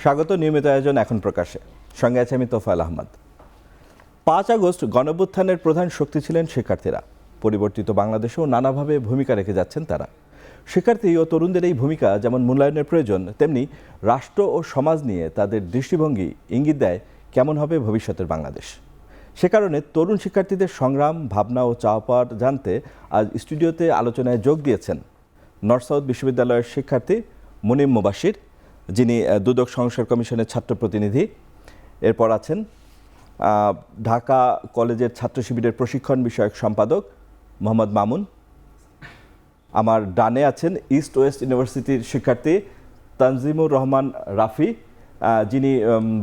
স্বাগত নিয়মিত আয়োজন এখন প্রকাশে। সঙ্গে আছে আমি তোফায়েল আহমদ। ৫ আগস্ট গণঅভ্যুত্থানের প্রধান শক্তি ছিলেন শিক্ষার্থীরা। পরিবর্তিত বাংলাদেশেও নানাভাবে ভূমিকা রেখে যাচ্ছেন তারা। শিক্ষার্থী ও তরুণদের এই ভূমিকা যেমন মূল্যায়নের প্রয়োজন, তেমনি রাষ্ট্র ও সমাজ নিয়ে তাদের দৃষ্টিভঙ্গি ইঙ্গিত দেয় কেমন হবে ভবিষ্যতের বাংলাদেশ। সে কারণে তরুণ শিক্ষার্থীদের সংগ্রাম, ভাবনা ও চাওয়া পাওয়ার জানতে আজ স্টুডিওতে আলোচনায় যোগ দিয়েছেন নর্থ সাউথ বিশ্ববিদ্যালয়ের শিক্ষার্থী মুনিম মুবাশির, যিনি দুদক সংস্কার কমিশনের ছাত্র প্রতিনিধি। এরপর আছেন ঢাকা কলেজের ছাত্র শিবিরের প্রশিক্ষণ বিষয়ক সম্পাদক মোহাম্মদ মামুন। আমার ডানে আছেন ইস্ট ওয়েস্ট ইউনিভার্সিটির শিক্ষার্থী তানজিমুর রহমান রাফি, যিনি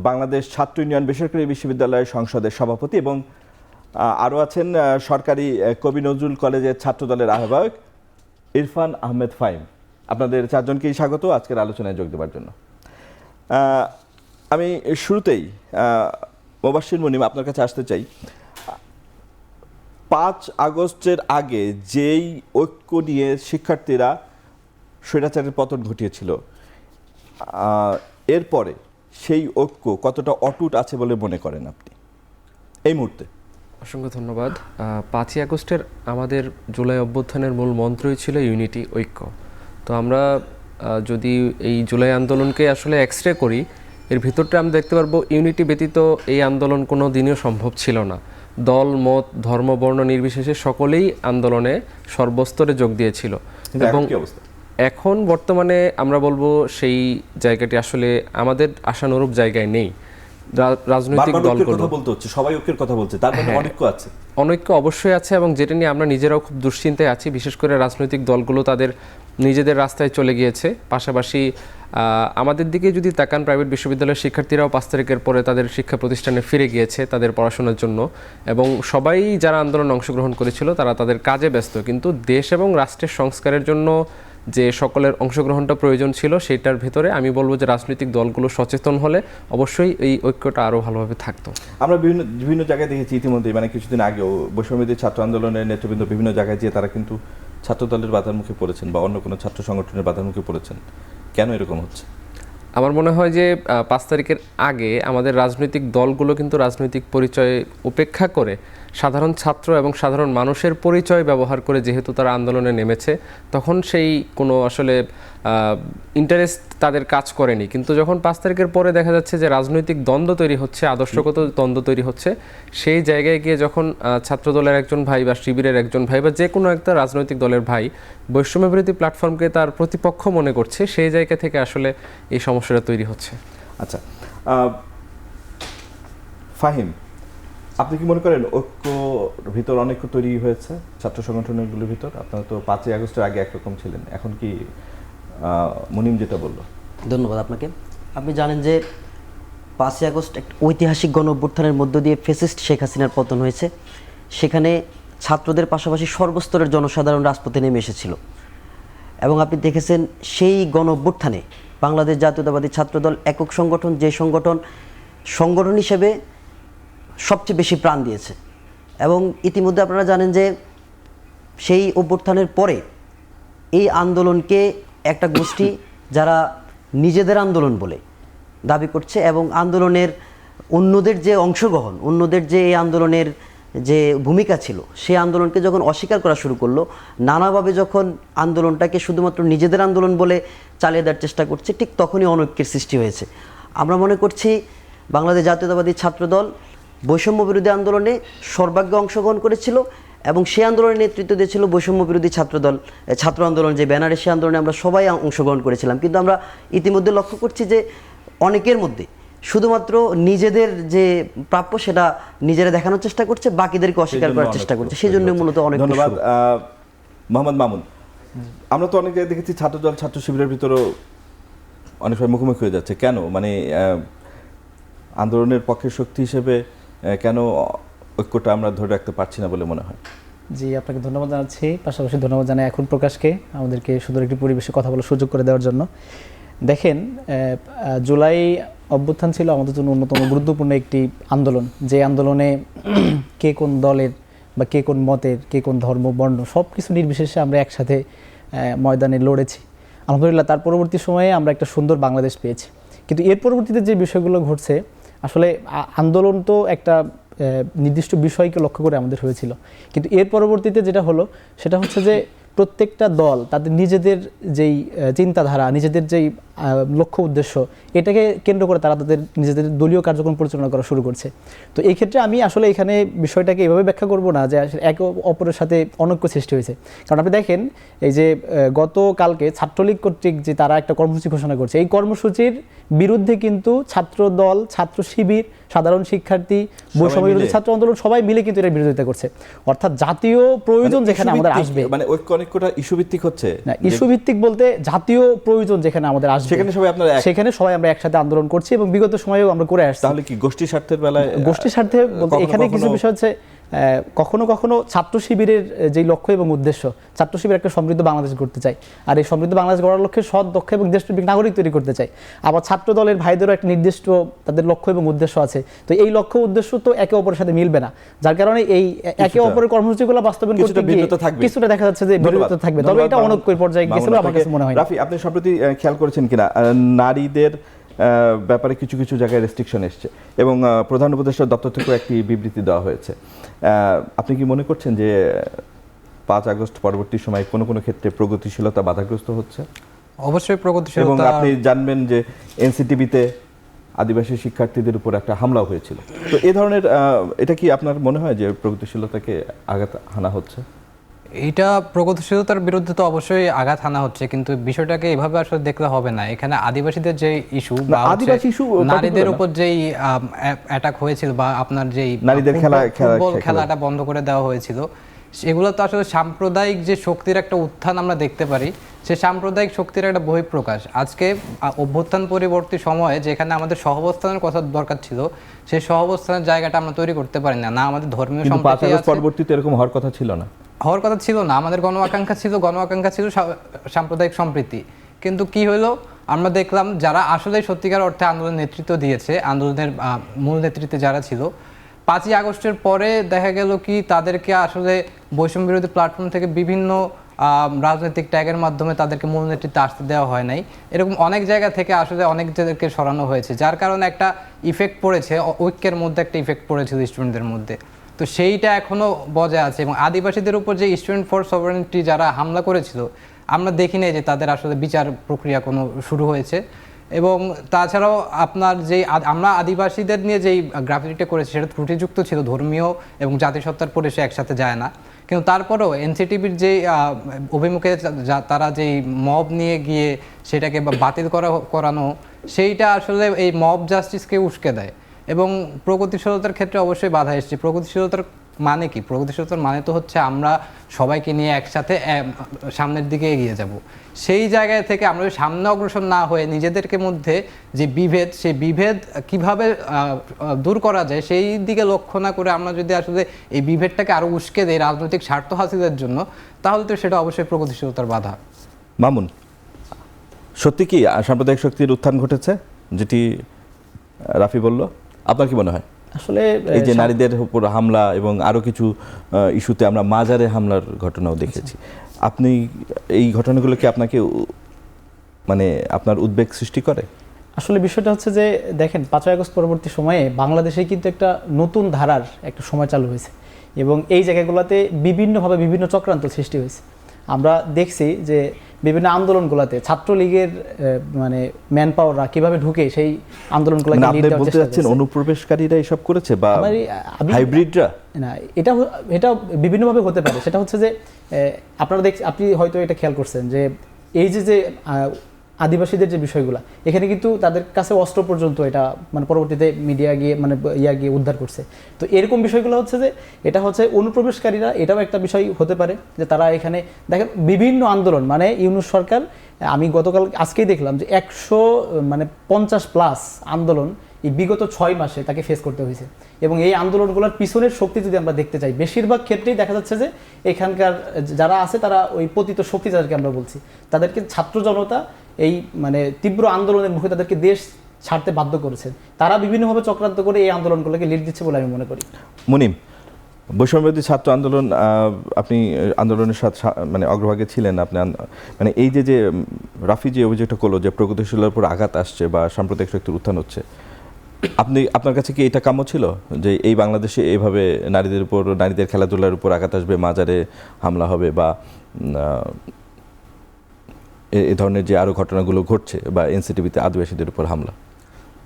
বাংলাদেশ ছাত্র ইউনিয়ন বেসরকারি বিশ্ববিদ্যালয়ের সংসদের সভাপতি, এবং আরও আছেন সরকারি কবি নজরুল কলেজের ছাত্রদলের আহ্বায়ক ইরফান আহমেদ ফাহিম। আপনাদের চারজনকেই স্বাগত আজকের আলোচনায় যোগ দেওয়ার জন্য। আমি শুরুতেই মুবাশির মুনিম আপনার কাছে আসতে চাই। ৫ আগস্টের আগে যেই ঐক্য নিয়ে শিক্ষার্থীরা স্বৈরাচারের পতন ঘটিয়েছিল, এরপরে সেই ঐক্য কতটা অটুট আছে বলে মনে করেন আপনি এই মুহূর্তে? অসংখ্য ধন্যবাদ। ৫ই আগস্টের আমাদের জুলাই অভ্যুত্থানের মূল মন্ত্রই ছিল ইউনিটি, ঐক্য। তো আমরা যদি এই জুলাই আন্দোলনকে আসলে এক্সরে করি, এর ভিতরটা আমরা দেখতে পারবো ইউনিটি ব্যতীত এই আন্দোলন কোনো দিনও সম্ভব ছিল না। দল, মত, ধর্ম, বর্ণ নির্বিশেষে সকলেই আন্দোলনে সর্বস্তরে যোগ দিয়েছিল। এবং এখন বর্তমানে আমরা বলবো সেই জায়গাটি আসলে আমাদের আশানুরূপ জায়গায় নেই। রাজনৈতিক দলগুলো সবাই ঐক্যের কথা বলছে, তার মানে অনৈক্য আছে। অনৈক্য অবশ্যই আছে, এবং যেটা নিয়ে আমরা নিজেরাও খুব দুশ্চিন্তায় আছি। বিশেষ করে রাজনৈতিক দলগুলো তাদের নিজেদের রাস্তায় চলে গিয়েছে। পাশাপাশি আমাদের দিকে যদি তাকান, প্রাইভেট বিশ্ববিদ্যালয়ের শিক্ষার্থীরাও ৫ তারিখের পরে তাদের শিক্ষা প্রতিষ্ঠানে ফিরে গিয়েছে তাদের পড়াশোনার জন্য, এবং সবাই যারা আন্দোলনে অংশগ্রহণ করেছিল তারা তাদের কাজে ব্যস্ত। কিন্তু দেশ এবং রাষ্ট্রের সংস্কারের জন্য যে সকলের অংশগ্রহণটা প্রয়োজন ছিল, সেটার ভেতরে আমি বলবো যে রাজনৈতিক দলগুলো সচেতন হলে অবশ্যই এই ঐক্যটা আরও ভালোভাবে থাকতো। আমরা বিভিন্ন জায়গায় দেখেছি ইতিমধ্যে, মানে কিছুদিন আগেও বৈষম্যবিরোধী ছাত্র আন্দোলনের নেতৃবৃন্দ বিভিন্ন জায়গায় যেয়ে তারা কিন্তু ছাত্র দলের বাধার মুখে পড়েছেন বা অন্য কোনো ছাত্র সংগঠনের বাধার মুখে পড়েছেন। কেন এরকম হচ্ছে? আমার মনে হয় যে ৫ তারিখের আগে আমাদের রাজনৈতিক দলগুলো কিন্তু রাজনৈতিক পরিচয় উপেক্ষা করে সাধারণ ছাত্র এবং সাধারণ মানুষের পরিচয় ব্যবহার করে যেহেতু তারা আন্দোলনে নেমেছে, তখন সেই কোনো আসলে ইন্টারেস্ট তাদের কাজ করেনি। কিন্তু যখন ৫ তারিখের পরে দেখা যাচ্ছে যে রাজনৈতিক দ্বন্দ্ব তৈরি হচ্ছে, আদর্শগত দ্বন্দ্ব তৈরি হচ্ছে, সেই জায়গায় গিয়ে যখন ছাত্রদলের একজন ভাই বা শিবিরের একজন ভাই বা যে কোনো একটা রাজনৈতিক দলের ভাই বৈষম্যবিরোধী প্ল্যাটফর্মকে তার প্রতিপক্ষ মনে করছে, সেই জায়গা থেকে আসলে এই সমস্যাটা তৈরি হচ্ছে। আচ্ছা, ফাহিম, আপনি কি মনে করেন ঐক্যর ভিতর অনেক তৈরি হয়েছে ছাত্র সংগঠনগুলোর ভিতর? আপনারা তো ৫ই আগস্টের আগে একরকম ছিলেন, এখন কি মুনিম যেটা বললো? ধন্যবাদ আপনাকে। আপনি জানেন যে ৫ই আগস্ট একটা ঐতিহাসিক গণঅভ্যুত্থানের মধ্য দিয়ে ফ্যাসিস্ট শেখ হাসিনার পতন হয়েছে। সেখানে ছাত্রদের পাশাপাশি সর্বস্তরের জনসাধারণ রাজপথে নেমে এসেছিল, এবং আপনি দেখেছেন সেই গণঅভ্যুত্থানে বাংলাদেশ জাতীয়তাবাদী ছাত্রদল একক সংগঠন, যে সংগঠন হিসেবে সবচেয়ে বেশি প্রাণ দিয়েছে। এবং ইতিমধ্যে আপনারা জানেন যে সেই অভ্যুত্থানের পরে এই আন্দোলনকে একটা গোষ্ঠী যারা নিজেদের আন্দোলন বলে দাবি করছে, এবং আন্দোলনের অন্যদের যে অংশগ্রহণ, অন্যদের যে এই আন্দোলনের যে ভূমিকা ছিল, সেই আন্দোলনকে যখন অস্বীকার করা শুরু করলো, নানাভাবে যখন আন্দোলনটাকে শুধুমাত্র নিজেদের আন্দোলন বলে চালিয়ে দেওয়ার চেষ্টা করছে, ঠিক তখনই অনৈক্যের সৃষ্টি হয়েছে। আমরা মনে করছি বাংলাদেশ জাতীয়তাবাদী ছাত্রদল বৈষম্য বিরোধী আন্দোলনে সর্বাগ্রে অংশগ্রহণ করেছিল, এবং সেই আন্দোলনের নেতৃত্ব দিয়েছিল বৈষম্য বিরোধী ছাত্রদল, ছাত্র আন্দোলন যে ব্যানারে, সেই আন্দোলনে আমরা সবাই অংশগ্রহণ করেছিলাম। কিন্তু আমরা ইতিমধ্যে লক্ষ্য করছি যে অনেকের মধ্যে শুধুমাত্র নিজেদের যে প্রাপ্য সেটা নিজেরা দেখানোর চেষ্টা করছে, বাকিদেরকে অস্বীকার করার চেষ্টা করছে। সেই জন্য মূলত অনেক। ধন্যবাদ মোহাম্মদ মামুন। আমরা তো অনেক জায়গায় দেখেছি ছাত্রদল ছাত্র শিবিরের ভিতরেও অনেক সময় মুখোমুখি হয়ে যাচ্ছে। কেন, মানে আন্দোলনের পক্ষের শক্তি হিসেবে কেন ঐক্যটা আমরা ধরে রাখতে পারছি না বলে মনে হয়? জি, আপনাকে ধন্যবাদ জানাচ্ছি। পাশাপাশি ধন্যবাদ জানাই এখন প্রকাশকে আমাদেরকে সুন্দর একটি পরিবেশে কথা বলার সুযোগ করে দেওয়ার জন্য। দেখেন, জুলাই অভ্যুত্থান ছিল আমাদের জন্য অন্যতম গুরুত্বপূর্ণ একটি আন্দোলন, যে আন্দোলনে কে কোন দলের বা কে কোন মতের, কে কোন ধর্ম, বর্ণ সব কিছু নির্বিশেষে আমরা একসাথে ময়দানে লড়েছি। আলহামদুলিল্লাহ, তার পরবর্তী সময়ে আমরা একটা সুন্দর বাংলাদেশ পেয়েছি। কিন্তু এর পরবর্তীতে যে বিষয়গুলো ঘটছে আসলে আন্দোলন তো একটা নির্দিষ্ট বিষয়কে লক্ষ্য করে আমাদের হয়েছিল, কিন্তু এর পরবর্তীতে যেটা হলো সেটা হচ্ছে যে প্রত্যেকটা দল তাদের নিজেদের যেই চিন্তাধারা, নিজেদের যেই লক্ষ্য উদ্দেশ্য, এটাকে কেন্দ্র করে তারা তাদের নিজেদের দলীয় কার্যক্রম পরিচালনা করা শুরু করছে। তো এই ক্ষেত্রে আমি আসলে এখানে বিষয়টাকে এভাবে ব্যাখ্যা করব না যে একে অপরের সাথে অনৈক্য সৃষ্টি হয়েছে। কারণ আপনি দেখেন এই যে গতকালকে ছাত্রলীগ কর্তৃক যে তারা একটা কর্মসূচি ঘোষণা করছে, এই কর্মসূচির বিরুদ্ধে কিন্তু ছাত্র দল, ছাত্র শিবির, সাধারণ শিক্ষার্থী, বৈষম্য বিরোধী ছাত্র আন্দোলন সবাই মিলে কিন্তু এর বিরোধিতা করছে। অর্থাৎ জাতীয় প্রয়োজন যেখানে আমাদের আসবে, মানে ঐক্য অনেকটা ইস্যু ভিত্তিক হচ্ছে না, ইস্যু ভিত্তিক বলতে জাতীয় প্রয়োজন যেখানে আমাদের আসবে সেখানে সবাই আমরা একসাথে আন্দোলন করছি এবং বিগত সময়েও আমরা করে আসছি। তাহলে কি গোষ্ঠী স্বার্থের বেলায়, গোষ্ঠী স্বার্থে বলতে এখানে কিছু বিষয় হচ্ছে কখনো কখনো ছাত্র শিবিরের যেই লক্ষ্য এবং উদ্দেশ্য, ছাত্র শিবির একটা সমৃদ্ধ বাংলাদেশ গড়তে চায়, আর এই সমৃদ্ধ বাংলাদেশ গড়ার লক্ষ্যে সৎ, দক্ষ এবং দেশপ্রেমিক নাগরিক তৈরি করতে চায়। আবার ছাত্র দলের ভাইদেরও একটা নির্দিষ্ট তাদের লক্ষ্য এবং উদ্দেশ্য আছে। তো এই লক্ষ্য উদ্দেশ্য তো একে অপরের সাথে মিলবে না, যার কারণে এই একে অপরের কর্মসূচিগুলো বাস্তবায়ন করতে গিয়ে কিছুটা দেখা যাচ্ছে যে বিরোধিতা থাকবে। তবে এটা অনৈক্যের পর্যায়ে গেছে বলে আমার কাছে মনে হয়। রাফি, আপনি সম্প্রতি খেয়াল করেছেন কিনা নারীদের ব্যাপারে কিছু কিছু জায়গায় রেস্ট্রিকশন এসছে এবং প্রধান উপদেষ্টার দপ্তর থেকেও একটি বিবৃতি দেওয়া হয়েছে। আপনি কি মনে করছেন যে 5 আগস্ট পরবর্তী সময়ে কোনো কোনো ক্ষেত্রে প্রগতিশীলতা বাধাগ্রস্ত হচ্ছে? অবশ্যই প্রগতিশীলতা। এবং আপনি জানবেন যে এনসিটিভিতে আদিবাসী শিক্ষার্থীদের উপর একটা হামলাও হয়েছিল। তো এই ধরনের এটা কি আপনার মনে হয় যে প্রগতিশীলতাকে আঘাত হানা হচ্ছে? এইটা প্রগতিশীলতার বিরুদ্ধে তো অবশ্যই আঘাত হানা হচ্ছে, কিন্তু বিষয়টাকে এভাবে আসলে দেখলে হবে না। এখানে আদিবাসীদের যে ইস্যু বা নারীদের উপর যেই অ্যাটাক হয়েছিল বা আপনার যেই নারীদের ফুটবল খেলাটা বন্ধ করে দেওয়া হয়েছিল, সেগুলো তো আসলে সাম্প্রদায়িক যে শক্তির একটা উত্থান আমরা দেখতে পারি, সে সাম্প্রদায়িক শক্তির একটা বহিঃপ্রকাশ। আজকে অভ্যুত্থান পরবর্তী সময়ে যেখানে আমাদের সহাবস্থানের কথা দরকার ছিল, সেই সহাবস্থানের জায়গাটা আমরা তৈরি করতে পারি না। আমাদের ধর্মীয় সম্প্রীতি আছে, পরবর্তীতে এরকম হওয়ার কথা ছিল না, আমাদের গণ আকাঙ্ক্ষা ছিল সাম্প্রদায়িক সম্প্রীতি। কিন্তু কি হলো, আমরা দেখলাম যারা আসলে সত্যিকার অর্থে আন্দোলনের নেতৃত্ব দিয়েছে, আন্দোলনের মূল নেতৃত্বে যারা ছিল, 5ই আগস্টের পরে দেখা গেল কি তাদেরকে আসলে বৈষম্য বিরোধী প্ল্যাটফর্ম থেকে বিভিন্ন রাজনৈতিক ট্যাগের মাধ্যমে তাদেরকে মূল নেতৃত্বে আসতে দেওয়া হয় নাই। এরকম অনেক জায়গা থেকে আসলে অনেকদেরকে সরানো হয়েছে, যার কারণে একটা ইফেক্ট পড়েছে, ঐক্যের মধ্যে একটা ইফেক্ট পড়েছিল স্টুডেন্টদের মধ্যে। তো সেইটা এখনো বজায় আছে। এবং আদিবাসীদের উপর যে স্টুডেন্ট ফর সভারেনিটি যারা হামলা করেছিল, আমরা দেখি নাই যে তাদের আসলে বিচার প্রক্রিয়া কোনো শুরু হয়েছে। এবং তাছাড়াও আপনার যেই আমরা আদিবাসীদের নিয়ে যেই গ্রাফিটিটা করেছি সেটা ত্রুটিযুক্ত ছিল, ধর্মীয় এবং জাতিসত্তার পরিচয় একসাথে যায় না। কিন্তু তারপরেও এনসিটিভির যেই অভিমুখে তারা যেই মব নিয়ে গিয়ে সেটাকে বাতিল করানো, সেইটা আসলে এই মব জাস্টিসকে উস্কে দেয় এবং প্রগতিশীলতার ক্ষেত্রে অবশ্যই বাধা এসছে। প্রগতিশীলতার মানে কি? প্রগতিশীলতার মানে তো হচ্ছে আমরা সবাইকে নিয়ে একসাথে সামনের দিকে এগিয়ে যাব। সেই জায়গায় থেকে আমরা সামনে অগ্রসর না হয়ে নিজেদেরকে মধ্যে যে বিভেদ, সেই বিভেদ কিভাবে দূর করা যায় সেই দিকে লক্ষ্য না করে আমরা যদি আসলে এই বিভেদটাকে আরও উস্কে দেই রাজনৈতিক স্বার্থ হাসিলের জন্য, তাহলে তো সেটা অবশ্যই প্রগতিশীলতার বাধা। মামুন, সত্যি কি সাম্প্রদায়িক শক্তির উত্থান ঘটেছে যেটি রাফি বলল? আপনার কি মনে হয়? আসলে এই যে নারীদের উপর হামলা এবং আরো কিছু ইস্যুতে আমরা মাজারে হামলার ঘটনাও দেখেছি, আপনি এই ঘটনাগুলো কি আপনাকে মানে আপনার উদ্বেগ সৃষ্টি করে? আসলে বিষয়টা হচ্ছে যে দেখেন 5ই আগস্ট পরবর্তী সময়ে বাংলাদেশে কিন্তু একটা নতুন ধারার একটা সময় চালু হয়েছে এবং এই জায়গাগুলোতে বিভিন্নভাবে বিভিন্ন চক্রান্ত সৃষ্টি হয়েছে। আমরা দেখছি যে বিভিন্ন আন্দোলনগুলোতে ছাত্রলীগের মানে ম্যান পাওয়াররা কিভাবে ঢুকে সেই আন্দোলনগুলোকে লিড দেওয়ার চেষ্টা করছে। অনুপ্রবেশকারীরা এসব করেছে বা হাইব্রিডরা? না, এটা বিভিন্নভাবে হতে পারে। সেটা হচ্ছে যে আপনি হয়তো এটা খেয়াল করছেন যে এই যে আদিবাসীদের যে বিষয়গুলো, এখানে কিন্তু তাদের কাছে অস্ত্র পর্যন্ত এটা মানে পরবর্তীতে মিডিয়া গিয়ে মানে গিয়ে উদ্ধার করছে। তো এরকম বিষয়গুলো হচ্ছে যে এটা হচ্ছে অনুপ্রবেশকারীরা, এটাও একটা বিষয় হতে পারে যে তারা এখানে দেখেন বিভিন্ন আন্দোলন মানে ইউনূস সরকার, আমি আজকেই দেখলাম যে 150+ আন্দোলন এই বিগত 6 মাসে তাকে ফেস করতে হয়েছে। এবং এই আন্দোলনগুলোর পিছনের শক্তি যদি আমরা দেখতে চাই, বেশিরভাগ ক্ষেত্রেই দেখা যাচ্ছে যে এখানকার যারা আছে তারা ওই পতিত শক্তি যাদেরকে আমরা বলছি, তাদেরকে ছাত্র জনতা এই মানে তীব্র আন্দোলনের মুখে তাদেরকে দেশ ছাড়তে বাধ্য করেছেন। তারা বিভিন্নভাবে চক্রান্ত করে এই আন্দোলনগুলোকে লিড দিচ্ছে বলে আমি মনে করি। মুনিম, বৈষম্যবিরোধী ছাত্র আন্দোলন, আপনি আন্দোলনের সাথে মানে অগ্রভাগে ছিলেন, আপনি মানে এই যে রাফি যে অভিযোগটা করলো যে প্রগতিশীলের উপর আঘাত আসছে বা সাম্প্রদায়িক শক্তির উত্থান হচ্ছে, আপনার কাছে কি এটা কাম্য ছিল যে এই বাংলাদেশে এইভাবে নারীদের খেলাধুলার উপর আঘাত আসবে, মাজারে হামলা হবে বা এই ধরনের যে আরো ঘটনাগুলো ঘটছে বা এনসিটিভিতে আদিবাসীদের উপর হামলা,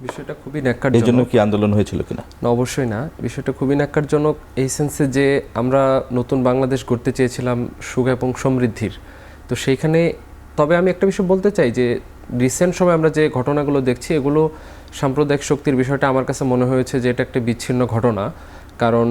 বিষয়টা খুবই এই ন্যাক্কারজনক। জন্য কি আন্দোলন হয়েছিল কিনা? না, অবশ্যই না। বিষয়টা খুবই ন্যাক্কারজনক এই সেন্সে যে আমরা নতুন বাংলাদেশ গড়তে চেয়েছিলাম সুখ এবং সমৃদ্ধির, তো সেইখানে তবে আমি একটা বিষয় বলতে চাই যে রিসেন্ট সময় আমরা যে ঘটনাগুলো দেখছি এগুলো সাম্প্রদায়িক শক্তির বিষয়টা আমার কাছে মনে হয়েছে যে এটা একটা বিচ্ছিন্ন ঘটনা, কারণ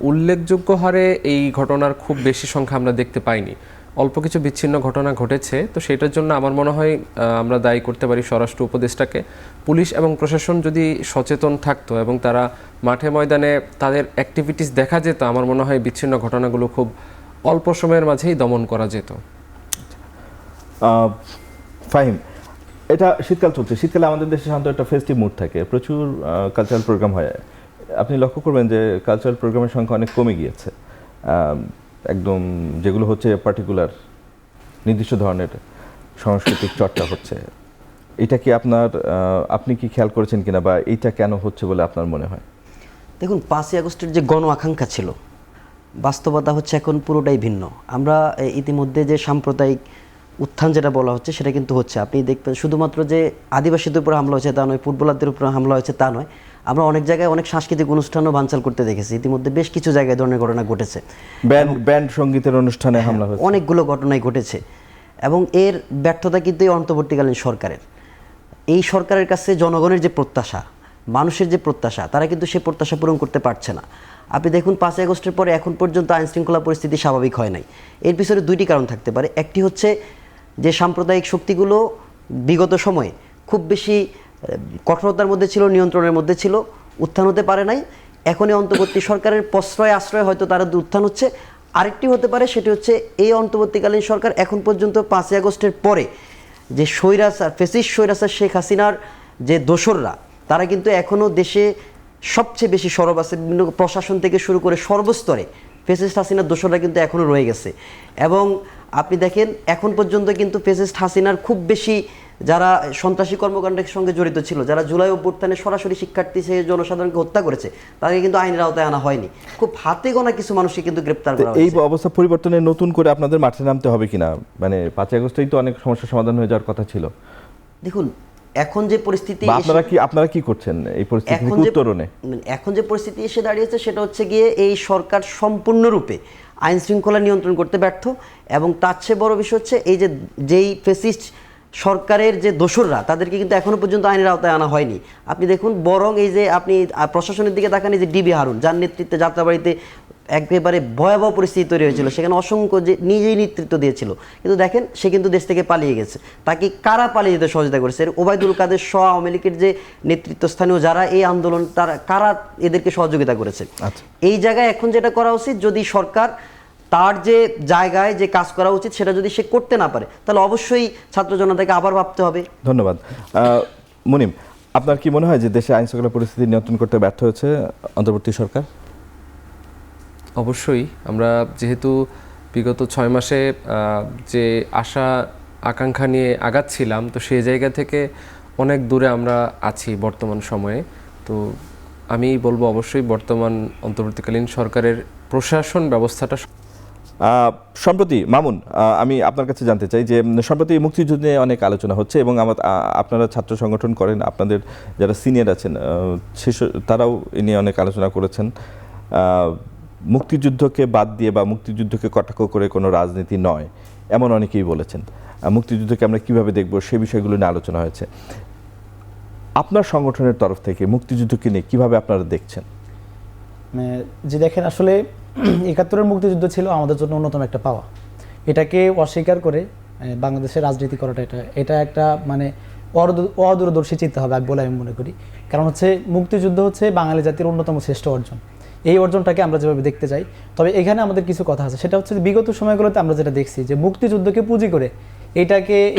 উল্লেখযোগ্য হারে এই ঘটনার খুব বেশি সংখ্যা আমরা দেখতে পাইনি। অল্প কিছু বিচ্ছিন্ন ঘটনা ঘটেছে, তো সেটার জন্য আমার মনে হয় আমরা দায়ী করতে পারি স্বরাষ্ট্র উপদেষ্টাকে। পুলিশ এবং প্রশাসন যদি সচেতন থাকতো এবং তারা মাঠে ময়দানে তাদের অ্যাক্টিভিটিস দেখা যেত, আমার মনে হয় বিচ্ছিন্ন ঘটনাগুলো খুব অল্প সময়ের মাঝেই দমন করা যেত। ফাহিম, এটা শীতকাল চলছে, শীতকালে আমাদের দেশে সাধারণত একটা ফেস্টিভ মুড থাকে, প্রচুর কালচারাল প্রোগ্রাম হয়। আপনি লক্ষ্য করবেন যে কালচারাল প্রোগ্রামের সংখ্যা অনেক কমে গিয়েছে, একদম যেগুলো হচ্ছে পার্টিকুলার নির্দিষ্ট ধরনের সাংস্কৃতিক চর্চা হচ্ছে। এটা কি আপনি কি খেয়াল করেছেন কিনা বা এইটা কেন হচ্ছে বলে আপনার মনে হয়? দেখুন, 5ই আগস্টের যে গণ আকাঙ্ক্ষা ছিল, বাস্তবতা হচ্ছে এখন পুরোটাই ভিন্ন। আমরা ইতিমধ্যে যে সাম্প্রদায়িক উত্থান যেটা বলা হচ্ছে সেটা কিন্তু হচ্ছে, আপনি দেখবেন শুধুমাত্র যে আদিবাসীদের উপর হামলা হয়েছে তা নয়, ফুটবলারদের উপর হামলা হয়েছে তা নয়, আমরা অনেক জায়গায় অনেক সাংস্কৃতিক অনুষ্ঠানও বানচাল করতে দেখেছি। ইতিমধ্যে বেশ কিছু জায়গায় ধরনের ঘটনা ঘটেছে, ব্যান্ড সঙ্গীতের অনুষ্ঠানে হামলা হয়েছে, অনেকগুলো ঘটনাই ঘটেছে। এবং এর ব্যর্থতা কিন্তু এই অন্তর্বর্তীকালীন সরকারের। এই সরকারের কাছে জনগণের যে প্রত্যাশা, মানুষের যে প্রত্যাশা, তারা কিন্তু সেই প্রত্যাশা পূরণ করতে পারছে না। আপনি দেখুন 5ই আগস্টের পরে এখন পর্যন্ত আইন শৃঙ্খলা পরিস্থিতি স্বাভাবিক হয় নাই। এর পিছনে দুইটি কারণ থাকতে পারে। একটি হচ্ছে যে সাম্প্রদায়িক শক্তিগুলো বিগত সময়ে খুব বেশি কঠোরতার মধ্যে ছিল, নিয়ন্ত্রণের মধ্যে ছিল, উত্থান হতে পারে নাই। এখনই অন্তর্বর্তী সরকারের আশ্রয় হয়তো তারা উত্থান হচ্ছে। আরেকটি হতে পারে, সেটি হচ্ছে এই অন্তর্বর্তীকালীন সরকার এখন পর্যন্ত 5ই আগস্টের পরে যে ফ্যাসিস্ট স্বৈরাচার শেখ হাসিনার যে দোসররা, তারা কিন্তু এখনও দেশে সবচেয়ে বেশি সরব আছে। বিভিন্ন প্রশাসন থেকে শুরু করে সর্বস্তরে ফ্যাসিস্ট হাসিনার দোসররা কিন্তু এখনও রয়ে গেছে। এবং আপনি দেখেন এখন পর্যন্ত কিন্তু ফ্যাসিস্ট হাসিনার খুব বেশি যারা সন্ত্রাসী কর্মকাণ্ডের সঙ্গে জড়িত ছিল, যারা জুলাই অভ্যুত্থানে সরাসরি শিক্ষার্থী সে জনসাধারণকে হত্যা করেছে, তাদেরকে কিন্তু আইনের আওতায় আনা হয়নি। খুব হাতে গোনা কিছু মানুষকে কিন্তু গ্রেপ্তার করা হয়েছে। এই অবস্থা পরিবর্তনে নতুন করে আপনাদের মাঠে নামতে হবে কিনা? মানে 5ই আগস্টেই তো অনেক সমস্যার সমাধান হয়ে যাওয়ার কথা ছিল। দেখুন, এখন যে পরিস্থিতি, আপনারা কি করছেন এই পরিস্থিতি উত্তরণে? এখন যে পরিস্থিতি এসে দাঁড়িয়েছে সেটা হচ্ছে গিয়ে এই সরকার সম্পূর্ণরূপে আইন শৃঙ্খলা নিয়ন্ত্রণ করতে ব্যর্থ। এবং তার চেয়ে বড় বিষয় হচ্ছে এই যেই ফ্যাসিস্ট সরকারের যে দোসররা, তাদেরকে কিন্তু এখনো পর্যন্ত আইনের আওতায় আনা হয়নি। আপনি দেখুন, বরং এই যে আপনি প্রশাসনের দিকে তাকান, এই যে ডিবি হারুন, যার নেতৃত্বে যাত্রাবাড়িতে একেবারে ভয়াবহ পরিস্থিতি তৈরি হয়েছিল, সেখানে অসংখ্য যে নিজেই নেতৃত্ব দিয়েছিল, কিন্তু দেখেন সে কিন্তু দেশ থেকে পালিয়ে গেছে। তাকে কারা পালিয়ে যেতে সহযোগিতা করেছে? ওবায়দুল কাদের সহ আওয়ামী লীগের যে নেতৃত্বস্থানীয় যারা এই আন্দোলন, তারা কারা এদেরকে সহযোগিতা করেছে? এই জায়গায় এখন যেটা করা উচিত, যদি সরকার তার যে জায়গায় যে কাজ করা উচিত সেটা যদি সে করতে না পারে, তাহলে অবশ্যই ছাত্র জনতাকে আবার ভাবতে হবে। ধন্যবাদ। মুনিম, আপনার কি মনে হয় যে দেশে আইন শৃঙ্খলা পরিস্থিতি নিয়ন্ত্রণ করতে ব্যর্থ হয়েছে অন্তর্বর্তী সরকার? অবশ্যই। আমরা যেহেতু বিগত 6 মাসে যে আশা আকাঙ্ক্ষা নিয়ে আগাচ্ছিলাম, তো সেই জায়গা থেকে অনেক দূরে আমরা আছি বর্তমান সময়ে। তো আমি বলবো অবশ্যই বর্তমান অন্তর্বর্তীকালীন সরকারের প্রশাসন ব্যবস্থাটা। সম্প্রতি মামুন, আমি আপনার কাছে জানতে চাই যে সম্প্রতি মুক্তিযুদ্ধ নিয়ে অনেক আলোচনা হচ্ছে এবং আপনারা ছাত্র সংগঠন করেন, আপনাদের যারা সিনিয়র আছেন তারাও এ নিয়ে অনেক আলোচনা করেছেন। মুক্তিযুদ্ধকে বাদ দিয়ে বা মুক্তিযুদ্ধকে কটাক্ষ করে কোনো রাজনীতি নয় এমন অনেকেই বলেছেন। মুক্তিযুদ্ধকে আমরা কিভাবে দেখব সে বিষয়গুলো নিয়ে আলোচনা হয়েছে। আপনার সংগঠনের তরফ থেকে মুক্তিযুদ্ধকে নিয়ে কিভাবে আপনারা দেখছেন? যে দেখেন, আসলে ৭১-এর মুক্তিযুদ্ধ ছিল আমাদের জন্য অন্যতম একটা পাওয়া। এটাকে অস্বীকার করে বাংলাদেশের রাজনীতি করাটা এটা একটা মানে অদূরদর্শী চিন্তা হবে বলে আমি মনে করি। কারণ হচ্ছে মুক্তিযুদ্ধ হচ্ছে বাঙালি জাতির অন্যতম শ্রেষ্ঠ অর্জন। এই অর্জনটাকে আমরা যেভাবে দেখতে চাই, তবে এখানে আমাদের কিছু কথা আছে। সেটা হচ্ছে বিগত সময়গুলোতে আমরা যেটা দেখছি যে মুক্তিযুদ্ধকে পুঁজি করে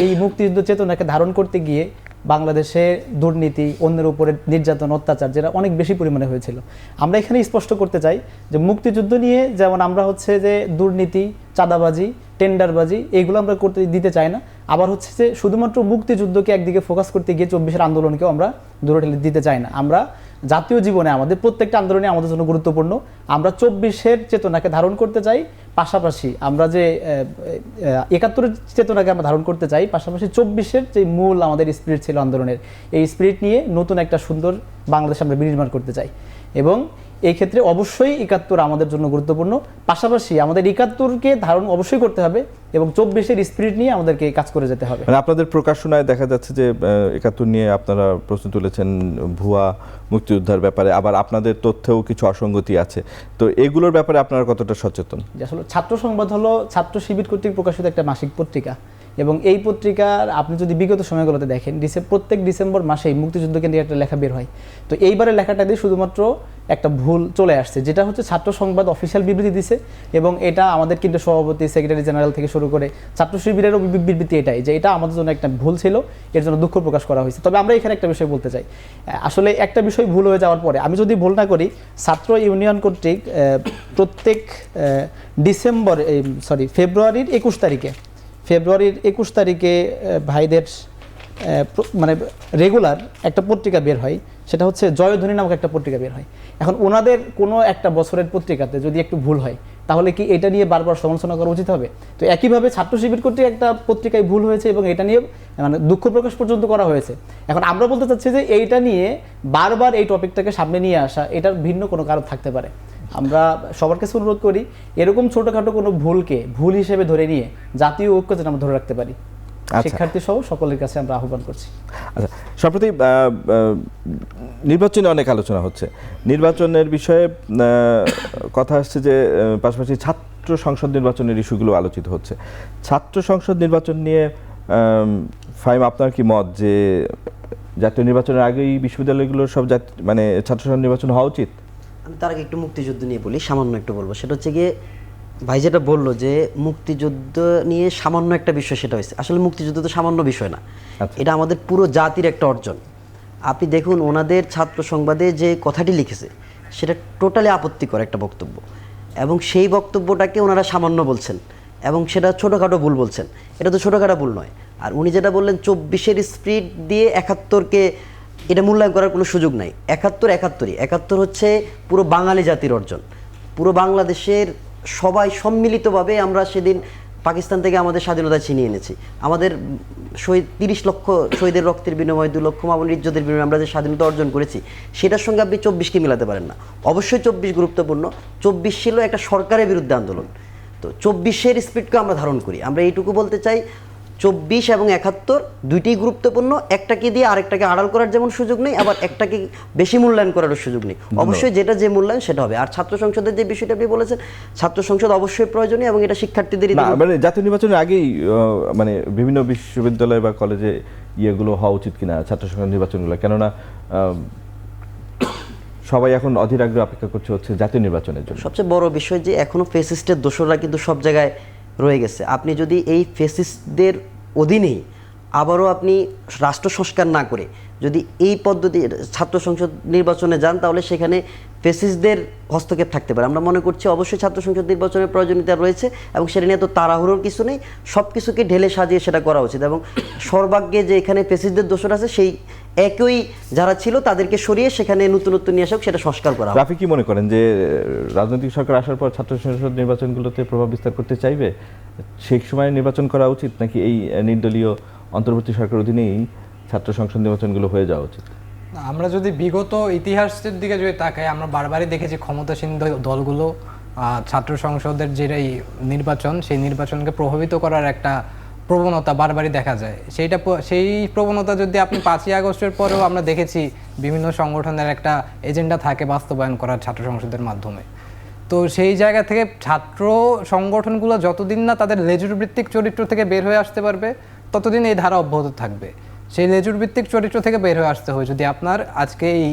এই মুক্তিযুদ্ধ চেতনাকে ধারণ করতে গিয়ে বাংলাদেশে দুর্নীতি, অন্যের উপরে নির্যাতন, অত্যাচার যেটা অনেক বেশি পরিমাণে হয়েছিল। আমরা এখানে স্পষ্ট করতে চাই যে মুক্তিযুদ্ধ নিয়ে যেমন আমরা হচ্ছে যে দুর্নীতি, চাঁদাবাজি, টেন্ডারবাজি এগুলো আমরা করতে দিতে চাই না, আবার হচ্ছে যে শুধুমাত্র মুক্তিযুদ্ধকে একদিকে ফোকাস করতে গিয়ে 24-এর আন্দোলনকেও আমরা দূরে ঠেলে দিতে চাই না। আমরা জাতীয় জীবনে আমাদের প্রত্যেকটা আন্দোলনে আমাদের জন্য গুরুত্বপূর্ণ। আমরা 24-এর চেতনাকে ধারণ করতে চাই, পাশাপাশি আমরা যে 71-এর চেতনাকে আমরা ধারণ করতে চাই, পাশাপাশি 24-এর যে মূল আমাদের স্পিরিট ছিল আন্দোলনের, এই স্পিরিট নিয়ে নতুন একটা সুন্দর বাংলাদেশ আমরা বিনির্মাণ করতে চাই। এবং এই ক্ষেত্রে অবশ্যই 71 আমাদের জন্য গুরুত্বপূর্ণ, পাশাপাশি আমাদের 71-কে ধারণ অবশ্যই করতে হবে এবং 24-এর স্পিরিট নিয়ে আমাদেরকে কাজ করে যেতে হবে। মানে আপনাদের প্রকাশনায় দেখা যাচ্ছে যে 71 নিয়ে আপনারা প্রশ্ন তুলেছেন ভুয়া মুক্তিযোদ্ধার ব্যাপারে, আবার আপনাদের তথ্যেও কিছু অসঙ্গতি আছে, তো এগুলোর ব্যাপারে আপনারা কতটা সচেতন? যে আসলে ছাত্র সংবাদ হলো ছাত্র শিবির কর্তৃক প্রকাশিত একটা মাসিক পত্রিকা, এবং এই পত্রিকার আপনি যদি বিগত সময়গুলোতে দেখেন প্রত্যেক ডিসেম্বর মাসেই মুক্তিযুদ্ধকে নিয়ে একটা লেখা বের হয়। তো এইবারের লেখাটা দিয়ে শুধুমাত্র একটা ভুল চলে আসছে, যেটা হচ্ছে ছাত্র সংবাদ অফিসিয়াল বিবৃতি দিছে, এবং এটা আমাদের কিন্তু সভাপতি, সেক্রেটারি জেনারেল থেকে শুরু করে ছাত্র শিবিরেরও বিবৃতি এটাই, যে এটা আমাদের জন্য একটা ভুল ছিল, এর জন্য দুঃখ প্রকাশ করা হয়েছে। তবে আমরা এখানে একটা বিষয় বলতে চাই, আসলে একটা বিষয় ভুল হয়ে যাওয়ার পরে, আমি যদি ভুল না করি, ছাত্র ইউনিয়ন কর্তৃক প্রত্যেক ফেব্রুয়ারির 21 তারিখে ভাইদের মানে রেগুলার একটা পত্রিকা বের হয়, সেটা হচ্ছে জয়ধ্বনি নামক একটা পত্রিকা বের হয়। এখন ওনাদের কোনো একটা বছরের পত্রিকাতে যদি একটু ভুল হয়, তাহলে কি এটা নিয়ে বারবার সমালোচনা করা উচিত হবে? তো একইভাবে ছাত্র শিবির কর্তৃক একটা পত্রিকায় ভুল হয়েছে এবং এটা নিয়ে মানে দুঃখ প্রকাশ পর্যন্ত করা হয়েছে। এখন আমরা বলতে চাচ্ছি যে এইটা নিয়ে বারবার এই টপিকটাকে সামনে নিয়ে আসা, এটার ভিন্ন কোনো কারণ থাকতে পারে। আমরা সবার কাছে অনুরোধ করি, এরকম ছোটোখাটো কোনো ভুলকে ভুল হিসেবে ধরে নিয়ে জাতীয় ঐক্য যেন আমরা ধরে রাখতে পারি, শিক্ষার্থী সহ সকলের কাছে আমরা আহ্বান করছি। আচ্ছা, সম্প্রতি নির্বাচনে অনেক আলোচনা হচ্ছে, নির্বাচনের বিষয়ে কথা আসছে যে পাশাপাশি ছাত্র সংসদ নির্বাচনের ইস্যুগুলো আলোচিত হচ্ছে। ছাত্র সংসদ নির্বাচন নিয়ে ফাহিম, আপনার কি মত যে জাতীয় নির্বাচনের আগেই বিশ্ববিদ্যালয়গুলোর সব মানে ছাত্র সংসদ নির্বাচন হওয়া উচিত? আমি তার আগে একটু মুক্তিযুদ্ধ নিয়ে বলি, সামান্য একটু বলবো। সেটা হচ্ছে গিয়ে ভাই যেটা বললো যে মুক্তিযুদ্ধ নিয়ে সামান্য একটা বিষয়, সেটা হয়েছে আসলে মুক্তিযুদ্ধ তো সামান্য বিষয় না, এটা আমাদের পুরো জাতির একটা অর্জন। আপনি দেখুন ওনাদের ছাত্র সংবাদে যে কথাটি লিখেছে সেটা টোটালি আপত্তিকর একটা বক্তব্য, এবং সেই বক্তব্যটাকে ওনারা সামান্য বলছেন এবং সেটা ছোটোখাটো ভুল বলছেন। এটা তো ছোটোখাটো ভুল নয়। আর উনি যেটা বললেন 24-এর স্পিরিট দিয়ে 71-কে এটা মূল্যায়ন করার কোনো সুযোগ নাই। 71 হচ্ছে পুরো বাঙালি জাতির অর্জন। পুরো বাংলাদেশের সবাই সম্মিলিতভাবে আমরা সেদিন পাকিস্তান থেকে আমাদের স্বাধীনতা ছিনিয়ে এনেছি। আমাদের 30 লক্ষ শহীদের রক্তের বিনিময়ে 2 লক্ষ মামুন ইজ্জতের বিনিময়ে আমরা যে স্বাধীনতা অর্জন করেছি, সেটার সঙ্গে আপনি 24-কে মিলাতে পারেন না। অবশ্যই 24 গুরুত্বপূর্ণ। 24 ছিল একটা সরকারের বিরুদ্ধে আন্দোলন, তো 24-এর স্পিরিটকে আমরা ধারণ করি। আমরা এইটুকু বলতে চাই, 24 এবং 71 দুইটাই গুরুত্বপূর্ণ। একটাকে দিয়ে আরেকটাকে আড়াল করার যেমন সুযোগ নেই, আবার একটাকে বেশি মূল্যায়ন করারও সুযোগ নেই। অবশ্যই যেটা যে মূল্যায়ন সেটা হবে। আর ছাত্র সংসদের যে বিষয়টা আপনি বলেছেন, ছাত্র সংসদ অবশ্যই প্রয়োজনীয় এবং এটা শিক্ষার্থীদেরই মানে জাতীয় নির্বাচনের আগেই মানে বিভিন্ন বিশ্ববিদ্যালয় বা কলেজে ইয়েগুলো হওয়া উচিত কিনা ছাত্র সংসদ নির্বাচনগুলো, কেননা সবাই এখন অধীর আগ্রহে অপেক্ষা করছে হচ্ছে জাতীয় নির্বাচনের জন্য। সবচেয়ে বড় বিষয় যে এখনো ফেসিস্টের দোসররা কিন্তু সব জায়গায় রয়ে গেছে। আপনি যদি এই ফেসিস্টদের অধীনেই আবারও আপনি রাষ্ট্র সংস্কার না করে যদি এই পদ্ধতি ছাত্র সংসদ নির্বাচনে যান, তাহলে সেখানে ফেসিস্টদের হস্তক্ষেপ থাকতে পারে। আমরা মনে করছি অবশ্যই ছাত্র সংসদ নির্বাচনের প্রয়োজনীয়তা রয়েছে এবং সেটা নিয়ে তো তাড়াহুড়োর কিছু নেই, সব কিছুকে ঢেলে সাজিয়ে সেটা করা উচিত। এবং সর্বাগ্যে যে এখানে ফেসিস্টদের দোষর আছে, সেই একই যারা ছিল তাদেরকে সরিয়ে সেখানে নতুনত্ব নিয়ে আসা, সেটা সংস্কার করা। রাফি, কি মনে করেন যে রাজনৈতিক সরকার আসার পর ছাত্র সংসদ নির্বাচনগুলোতে প্রভাব বিস্তার করতে চাইবে? সেই সময় নির্বাচন করা উচিত নাকি এই নির্দলীয় অন্তর্বর্তী সরকার অধীনেই ছাত্র সংসদ নির্বাচনগুলো হয়ে যাওয়া উচিত? আমরা যদি বিগত ইতিহাসের দিকে যদি তাকাই, আমরা বারবারই দেখেছি ক্ষমতাসীন দলগুলো ছাত্র সংসদের যে নির্বাচন, সেই নির্বাচনকে প্রভাবিত করার একটা প্রবণতা বারবারই দেখা যায়। সেই প্রবণতা যদি আপনি 5ই আগস্টের পরেও আমরা দেখেছি বিভিন্ন সংগঠনের একটা এজেন্ডা থাকে বাস্তবায়ন করার ছাত্র সংসদের মাধ্যমে। তো সেই জায়গা থেকে ছাত্র সংগঠনগুলো যতদিন না তাদের লেজুর ভিত্তিক চরিত্র থেকে বের হয়ে আসতে পারবে, ততদিন এই ধারা অব্যাহত থাকবে। সেই লেজুর ভিত্তিক চরিত্র থেকে বের হয়ে আসতে হয় যদি আপনার আজকে এই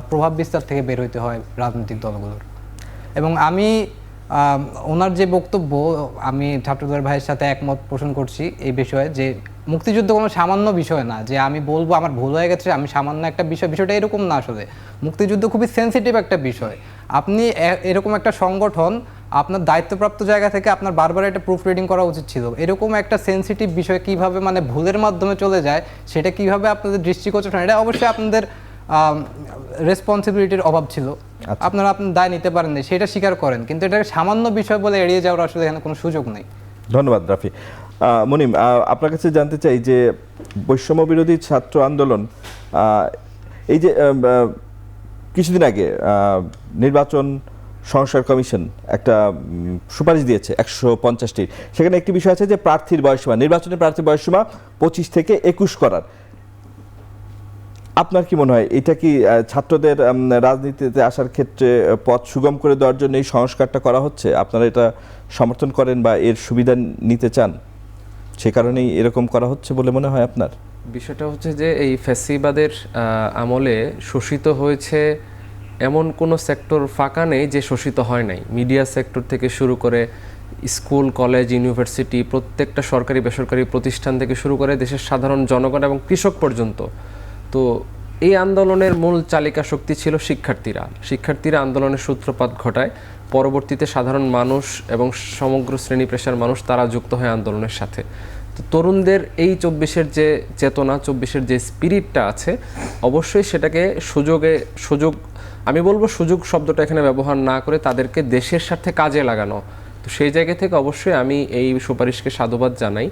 প্রভাব বিস্তার থেকে বের হইতে হয় রাজনৈতিক দলগুলোর। এবং আমি ওনার যে বক্তব্য, আমি ছাত্রদের ভাইয়ের সাথে একমত পোষণ করছি এই বিষয়ে, যে মুক্তিযুদ্ধ কোনো সামান্য বিষয় না যে আমি বলবো আমার ভুল হয়ে গেছে আমি সামান্য একটা বিষয়টা এরকম না। আসলে মুক্তিযুদ্ধ খুবই সেনসিটিভ একটা বিষয়। আপনি এরকম একটা সংগঠন, আপনার দায়িত্বপ্রাপ্ত জায়গা থেকে আপনার বারবার একটা প্রুফ রিডিং করা উচিত ছিল। এরকম একটা সেনসিটিভ বিষয় কিভাবে মানে ভুলের মাধ্যমে চলে যায়, সেটা কিভাবে আপনাদের দৃষ্টিগোচর হয়, এটা অবশ্যই আপনাদের রেসপন্সিবিলিটির অভাব ছিল। আপনারা আপনার দায় নিতে পারেননি, সেটা স্বীকার করেন, কিন্তু এটাকে সামান্য বিষয় বলে এড়িয়ে যাওয়ার আসলে এখানে কোনো সুযোগ নেই। ধন্যবাদ রাফি। মুনিম, আপনার কাছে জানতে চাই যে বৈষম্য বিরোধী ছাত্র আন্দোলন এই যে কিছুদিন আগে নির্বাচন সংস্কার কমিশন একটা সুপারিশ দিয়েছে 150টি, সেখানে একটি বিষয় আছে যে প্রার্থীর বয়সসীমা, নির্বাচনের প্রার্থীর বয়সসীমা 25 থেকে 21 করার। আপনার কি মনে হয় এটা কি ছাত্রদের রাজনীতিতে আসার ক্ষেত্রে পথ সুগম করে দেওয়ার জন্য এই সংস্কারটা করা হচ্ছে? আপনারা এটা সমর্থন করেন বা এর সুবিধা নিতে চান, সে কারণেই এরকম করা হচ্ছে বলে মনে হয় আপনার? বিষয়টা হচ্ছে যে এই ফ্যাসিবাদের আমলে শোষিত হয়েছে এমন কোনো সেক্টর ফাঁকা নেই যে শোষিত হয় নাই। মিডিয়া সেক্টর থেকে শুরু করে স্কুল, কলেজ, ইউনিভার্সিটি, প্রত্যেকটা সরকারি বেসরকারি প্রতিষ্ঠান থেকে শুরু করে দেশের সাধারণ জনগণ এবং কৃষক পর্যন্ত। তো এই আন্দোলনের মূল চালিকা শক্তি ছিল শিক্ষার্থীরা আন্দোলনের সূত্রপাত ঘটায়। পরবর্তীতে সাধারণ মানুষ এবং সমগ্র শ্রেণী পেশার মানুষ তারা যুক্ত হয় আন্দোলনের সাথে। তো তরুণদের এই 24-এর যে চেতনা, 24-এর যে স্পিরিটটা আছে, অবশ্যই সেটাকে সুযোগ আমি বলবো সুযোগ শব্দটা এখানে ব্যবহার না করে তাদেরকে দেশের সাথে কাজে লাগানো। তো সেই জায়গা থেকে অবশ্যই আমি এই সুপারিশকে সাধুবাদ জানাই।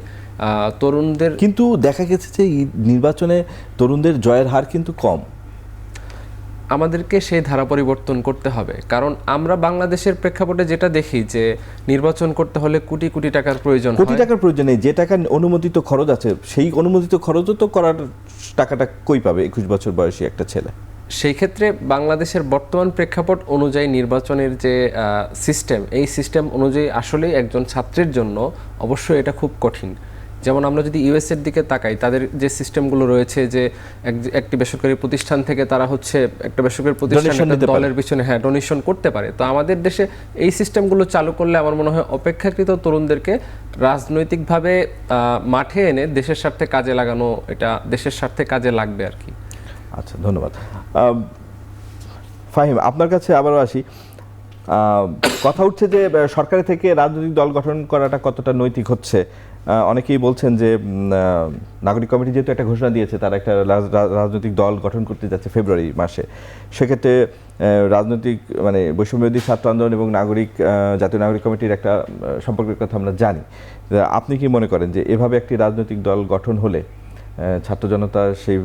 তরুণদের কিন্তু দেখা গেছে যে এই নির্বাচনে তরুণদের জয়ের হার কিন্তু কম। আমাদেরকে সেই ধারা পরিবর্তন করতে হবে, কারণ আমরা বাংলাদেশের প্রেক্ষাপটে যেটা দেখি যে নির্বাচন করতে হলে কোটি কোটি টাকার প্রয়োজন হয়। কোটি টাকার প্রয়োজন নেই, যে টাকা অনুমোদিত খরচ আছে সেই অনুমোদিত খরচও তো করার টাকাটা কই পাবে 21 বছর বয়সী একটা ছেলে? সেই ক্ষেত্রে বাংলাদেশের বর্তমান প্রেক্ষাপট অনুযায়ী নির্বাচনের যে সিস্টেম, এই সিস্টেম অনুযায়ী আসলেই একজন ছাত্রের জন্য অবশ্যই এটা খুব কঠিন। যেমন আমরা যদি ইউএসের দিকে তাকাই, তাদের যে সিস্টেমগুলো রয়েছে যে একটি বেসরকারি প্রতিষ্ঠান থেকে তারা হচ্ছে একটা বেসরকারি প্রতিষ্ঠানের দলের পিছনে ডোনেশন করতে পারে। তো আমাদের দেশে এই সিস্টেমগুলো চালু করলে আমার মনে হয় অপেক্ষাকৃত তরুণদেরকে রাজনৈতিকভাবে মাঠে এনে দেশের স্বার্থে কাজে লাগানো, এটা দেশের স্বার্থে কাজে লাগবে আর কি। আচ্ছা, ধন্যবাদ। ফাহিম, আপনার কাছে আবারও আসি। কথা উঠছে যে সরকারি থেকে রাজনৈতিক দল গঠন করাটা কতটা নৈতিক হচ্ছে। অনেকেই বলছেন যে নাগরিক কমিটি যেহেতু একটা ঘোষণা দিয়েছে, তারা একটা রাজনৈতিক দল গঠন করতে যাচ্ছে ফেব্রুয়ারি মাসে, সেক্ষেত্রে রাজনৈতিক মানে বৈষম্যবিরোধী ছাত্র আন্দোলন এবং জাতীয় নাগরিক কমিটির একটা সম্পর্কের কথা আমরা জানি। আপনি কি মনে করেন যে এভাবে একটি রাজনৈতিক দল গঠন হলে ছাত্র জনতা সেই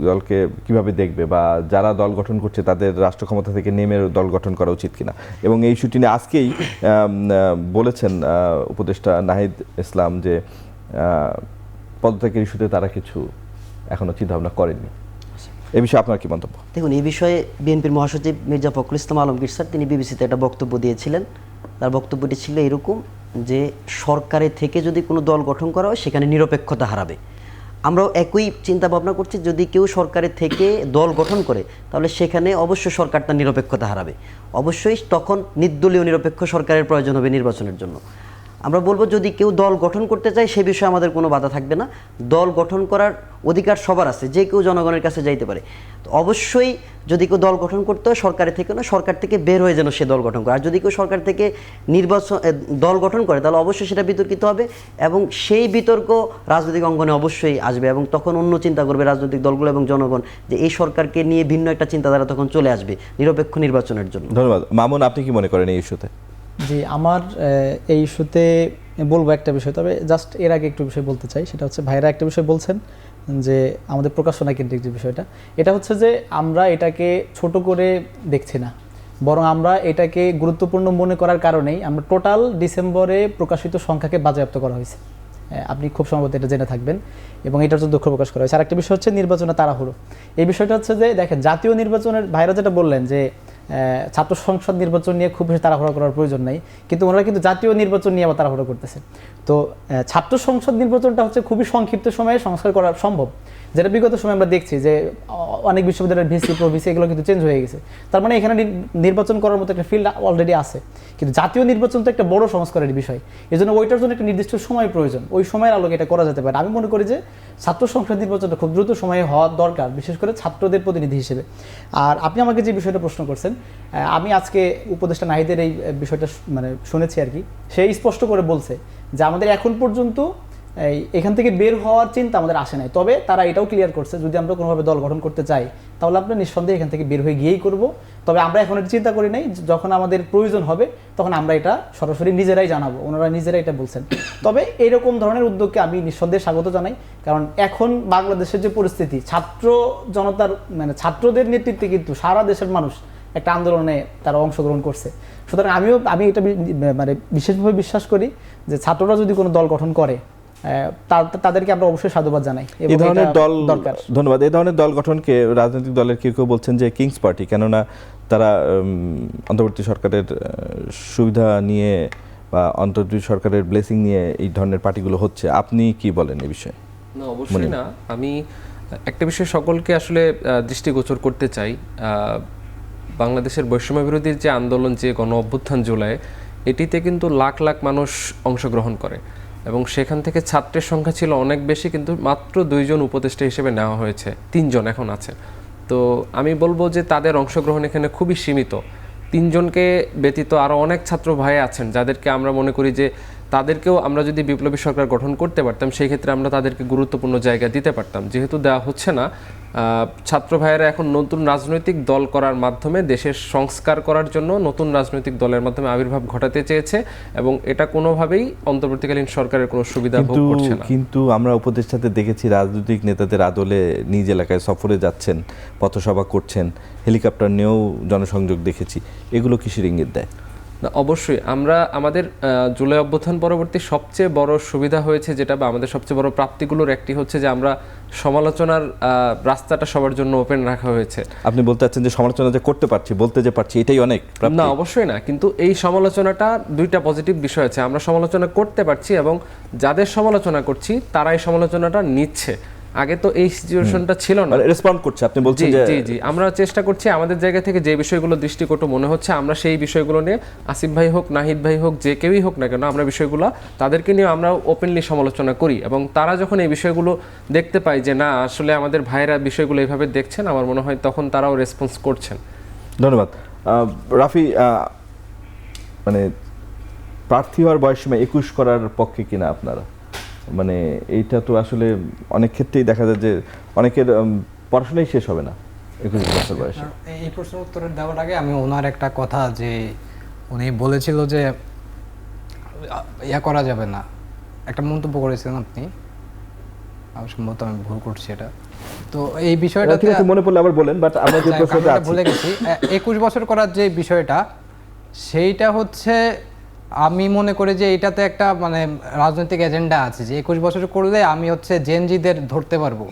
দলকে কিভাবে দেখবে, বা যারা দল গঠন করছে তাদের রাষ্ট্র ক্ষমতা থেকে নেমে দল গঠন করা উচিত কিনা? এবং এই ইস্যুটি নিয়ে আজকেই বলেছেন উপদেষ্টা নাহিদ ইসলাম যে পদত্যাগের ইস্যুতে তারা কিছু এখনো চিন্তাভাবনা করেননি। এ বিষয়ে আপনার কি মন্তব্য? দেখুন, এই বিষয়ে বিএনপির মহাসচিব মির্জা ফখরুল ইসলাম আলমগীর স্যার তিনি বিবিসিতে একটা বক্তব্য দিয়েছিলেন। তার বক্তব্যটি ছিল এরকম যে সরকারের থেকে যদি কোনো দল গঠন করা হয় সেখানে নিরপেক্ষতা হারাবে। আমরাও একই চিন্তা ভাবনা করছি, যদি কেউ সরকারের থেকে দল গঠন করে তাহলে সেখানে অবশ্যই সরকার তার নিরপেক্ষতা হারাবে। অবশ্যই তখন নির্দলীয় নিরপেক্ষ সরকারের প্রয়োজন হবে নির্বাচনের জন্য। আমরা বলবো যদি কেউ দল গঠন করতে চায় সে বিষয়ে আমাদের কোনো বাধা থাকবে না। দল গঠন করার অধিকার সবার আছে, যে কেউ জনগণের কাছে যাইতে পারে। তো অবশ্যই যদি কেউ দল গঠন করতে হয় সরকারের থেকে না, সরকার থেকে বের হয়ে যেন সে দল গঠন করে। আর যদি কেউ সরকার থেকে দল গঠন করে তাহলে অবশ্যই সেটা বিতর্কিত হবে এবং সেই বিতর্ক রাজনৈতিক অঙ্গনে অবশ্যই আসবে এবং তখন অন্য চিন্তা করবে রাজনৈতিক দলগুলো এবং জনগণ যে এই সরকারকে নিয়ে ভিন্ন একটা চিন্তাধারা তখন চলে আসবে নিরপেক্ষ নির্বাচনের জন্য। ধন্যবাদ। মামুন, আপনি কি মনে করেন এই ইস্যুতে? জি, আমার এই ইস্যুতে বলবো একটা বিষয়, তবে জাস্ট এর আগে একটু বিষয় বলতে চাই। সেটা হচ্ছে ভাইরা একটা বিষয় বলছেন যে আমাদের প্রকাশনা কেন্দ্রিক যে বিষয়টা, এটা হচ্ছে যে আমরা এটাকে ছোট করে দেখছি না, বরং আমরা এটাকে গুরুত্বপূর্ণ মনে করার কারণেই আমরা টোটাল ডিসেম্বরে প্রকাশিত সংখ্যাকে বাজেয়াপ্ত করা হয়েছে। আপনি খুব সম্ভবত এটা জেনে থাকবেন এবং এটার জন্য দুঃখ প্রকাশ করা হয়েছে। আরেকটা বিষয় হচ্ছে নির্বাচনে তাড়াহুড়ো। এই বিষয়টা হচ্ছে যে দেখেন, জাতীয় নির্বাচনের ভাইরা যেটা বললেন যে ছাত্র সংসদ নির্বাচন নিয়ে খুব বেশি তাড়াহুড়া করার প্রয়োজন নাই, কিন্তু ওনারা কিন্তু জাতীয় নির্বাচন নিয়ে আবার তাড়াহুড়া করতেছে। তো ছাত্র সংসদ নির্বাচনটা হচ্ছে খুবই সংক্ষিপ্ত সময়ে সংস্কার করা সম্ভব, যেটা বিগত সময় আমরা দেখছি যে অনেক বিশ্ববিদ্যালয়ের ভিসি প্রভিসি এগুলো কিন্তু চেঞ্জ হয়ে গেছে। তার মানে এখানে নির্বাচন করার মতো একটা ফিল্ড অলরেডি আছে, কিন্তু জাতীয় নির্বাচন তো একটা বড় সংস্কারের বিষয়, এই জন্য ওইটার জন্য একটা নির্দিষ্ট সময় প্রয়োজন, ওই সময়ের আলোকে এটা করা যেতে পারে। আমি মনে করি যে ছাত্র সংসদ নির্বাচনটা খুব দ্রুত সময়ে হওয়া দরকার, বিশেষ করে ছাত্রদের প্রতিনিধি হিসেবে। আর আপনি আমাকে যে বিষয়টা প্রশ্ন করছেন, আমি আজকে উপদেষ্টা নাহিদের এই বিষয়টা মানে শুনেছি আর কি, সে স্পষ্ট করে বলছে যে আমাদের এখন পর্যন্ত এখান থেকে বের হওয়ার চিন্তা আমাদের আসে নাই, তবে তারা এটাও ক্লিয়ার করছে যদি আমরা কোনোভাবে দল গঠন করতে চাই তাহলে আমরা নিঃসন্দেহে এখান থেকে বের হয়ে গিয়েই করব। তবে আমরা এখন এটা চিন্তা করি নাই, যখন আমাদের প্রয়োজন হবে তখন আমরা এটা সরাসরি নিজেরাই জানাবো, ওনারা নিজেরাই এটা বলছেন। তবে এইরকম ধরনের উদ্যোগকে আমি নিঃসন্দেহে স্বাগত জানাই, কারণ এখন বাংলাদেশের যে পরিস্থিতি, ছাত্র জনতার মানে ছাত্রদের নেতৃত্বে কিন্তু সারা দেশের মানুষ একটা আন্দোলনে তারা অংশগ্রহণ করছে। সুতরাং আমি এটা মানে বিশেষভাবে বিশ্বাস করি যে ছাত্ররা যদি কোনো দল গঠন করে তাদেরকে আমরা অবশ্যই সাধুবাদ জানাই। এই ধরনের দল ধন্যবাদ। এই ধরনের দল গঠনকে রাজনৈতিক দলের কেউ কেউ বলছেন যে কিংস পার্টি, কেননা তারা অন্তর্বর্তী সরকারের সুবিধা নিয়ে বা অন্তর্বর্তী সরকারের ব্লেসিং নিয়ে এই ধরনের পার্টিগুলো হচ্ছে। আপনি কি বলেন এই বিষয়ে? না, অবশ্যই না। আমি একটা বিষয় সকলকে আসলে দৃষ্টিগোচর করতে চাই, বাংলাদেশের বৈষম্য বিরোধীর যে আন্দোলন, যে গণ অভ্যুত্থান জুলাই, এটিতে কিন্তু লাখ লাখ মানুষ অংশগ্রহণ করে এবং সেখান থেকে ছাত্রের সংখ্যা ছিল অনেক বেশি, কিন্তু মাত্র 2 জন উপদেষ্টা হিসেবে নেওয়া হয়েছে, 3 জন এখন আছে। তো আমি বলবো যে তাদের অংশগ্রহণ এখানে খুবই সীমিত। 3 জনকে ব্যতীত আরও অনেক ছাত্র ভাই আছেন যাদেরকে আমরা মনে করি যে তাদেরকেও আমরা যদি বিপ্লবী সরকার গঠন করতে পারতাম সেই ক্ষেত্রে আমরা তাদেরকে গুরুত্বপূর্ণ জায়গা দিতে পারতাম। যেহেতু দেওয়া হচ্ছে না, ছাত্র ভাইয়েরা এখন নতুন রাজনৈতিক দল করার মাধ্যমে দেশের সংস্কার করার জন্য নতুন রাজনৈতিক দলের মাধ্যমে আবির্ভাব ঘটাতে চেয়েছে এবং এটা কোনোভাবেই অন্তর্বর্তীকালীন সরকারের কোনো সুবিধা ভোগ করছে না। কিন্তু আমরা উপদেষ্টাতে দেখেছি রাজনৈতিক নেতাদের আদলে নিজ এলাকায় সফরে যাচ্ছেন, পথসভা করছেন, হেলিকপ্টার নিয়েও জনসংযোগ দেখেছি। এগুলো কিসের ইঙ্গিত দেয়? না, অবশ্যই আমরা আমাদের জুলাই অভ্যুত্থান পরবর্তী সবচেয়ে বড় সুবিধা হয়েছে যেটা, বা আমাদের সবচেয়ে বড় প্রাপ্তিগুলোর একটি হচ্ছে যে আমরা সমালোচনার রাস্তাটা সবার জন্য ওপেন রাখা হয়েছে। আপনি বলতে চাচ্ছেন যে সমালোচনা যে করতে পারছি, বলতে যে পারছি, এটাই অনেক প্রাপ্তি? না, অবশ্যই না। কিন্তু এই সমালোচনাটা 2টা পজিটিভ বিষয় আছে। আমরা সমালোচনা করতে পারছি এবং যাদের সমালোচনা করছি তারা এই সমালোচনাটা নিচ্ছে। আগে তো এই সিচুয়েশনটা ছিল না, রেসপন্ড করছে। আপনি বলছেন যে জি আমরা চেষ্টা করছি আমাদের জায়গা থেকে যে বিষয়গুলো দৃষ্টিকটু মনে হচ্ছে আমরা সেই বিষয়গুলো নিয়ে, আসিফ ভাই হোক, নাহিদ ভাই হোক, যে কেউই হোক না কেন, আমরা বিষয়গুলো তাদেরকে নিয়ে আমরা ওপেনলি সমালোচনা করি এবং তারা যখন এই বিষয়গুলো দেখতে পায় যে না আসলে আমাদের ভাইরা বিষয়গুলো এইভাবে দেখছেন, আমার মনে হয় তখন তারাও রেসপন্স করছেন। ধন্যবাদ। রাফি, মানে প্রার্থী হওয়ার বয়সসীমা 21 করার পক্ষে কিনা আপনারা? মানে এইটা তো আসলে অনেক ক্ষেত্রেই দেখা যায় যে অনেকের পড়াশোনাই শেষ হবে না 21 বছর বয়সে। এই প্রশ্নের উত্তর দেওয়ার আগে আমি ওনার একটা কথা, যে উনি বলেছিল যে ইয়া করা যাবে না, একটা মন্তব্য করেছিলেন আপনি, সম্ভবত আমি ভুল করছি এটা। তো এই বিষয়টা ঠিক আছে, মনে পড়লে আবার বলেন, বাট আমরা যে প্রশ্নটা ভুলে গেছি। 21 বছর করার যে বিষয়টা, সেইটা হচ্ছে আমি মনে করি যে এটাতে একটা মানে রাজনৈতিক এজেন্ডা আছে, যে 21 বছর করলে আমি হচ্ছে জেনজিদের ধরতে পারবো,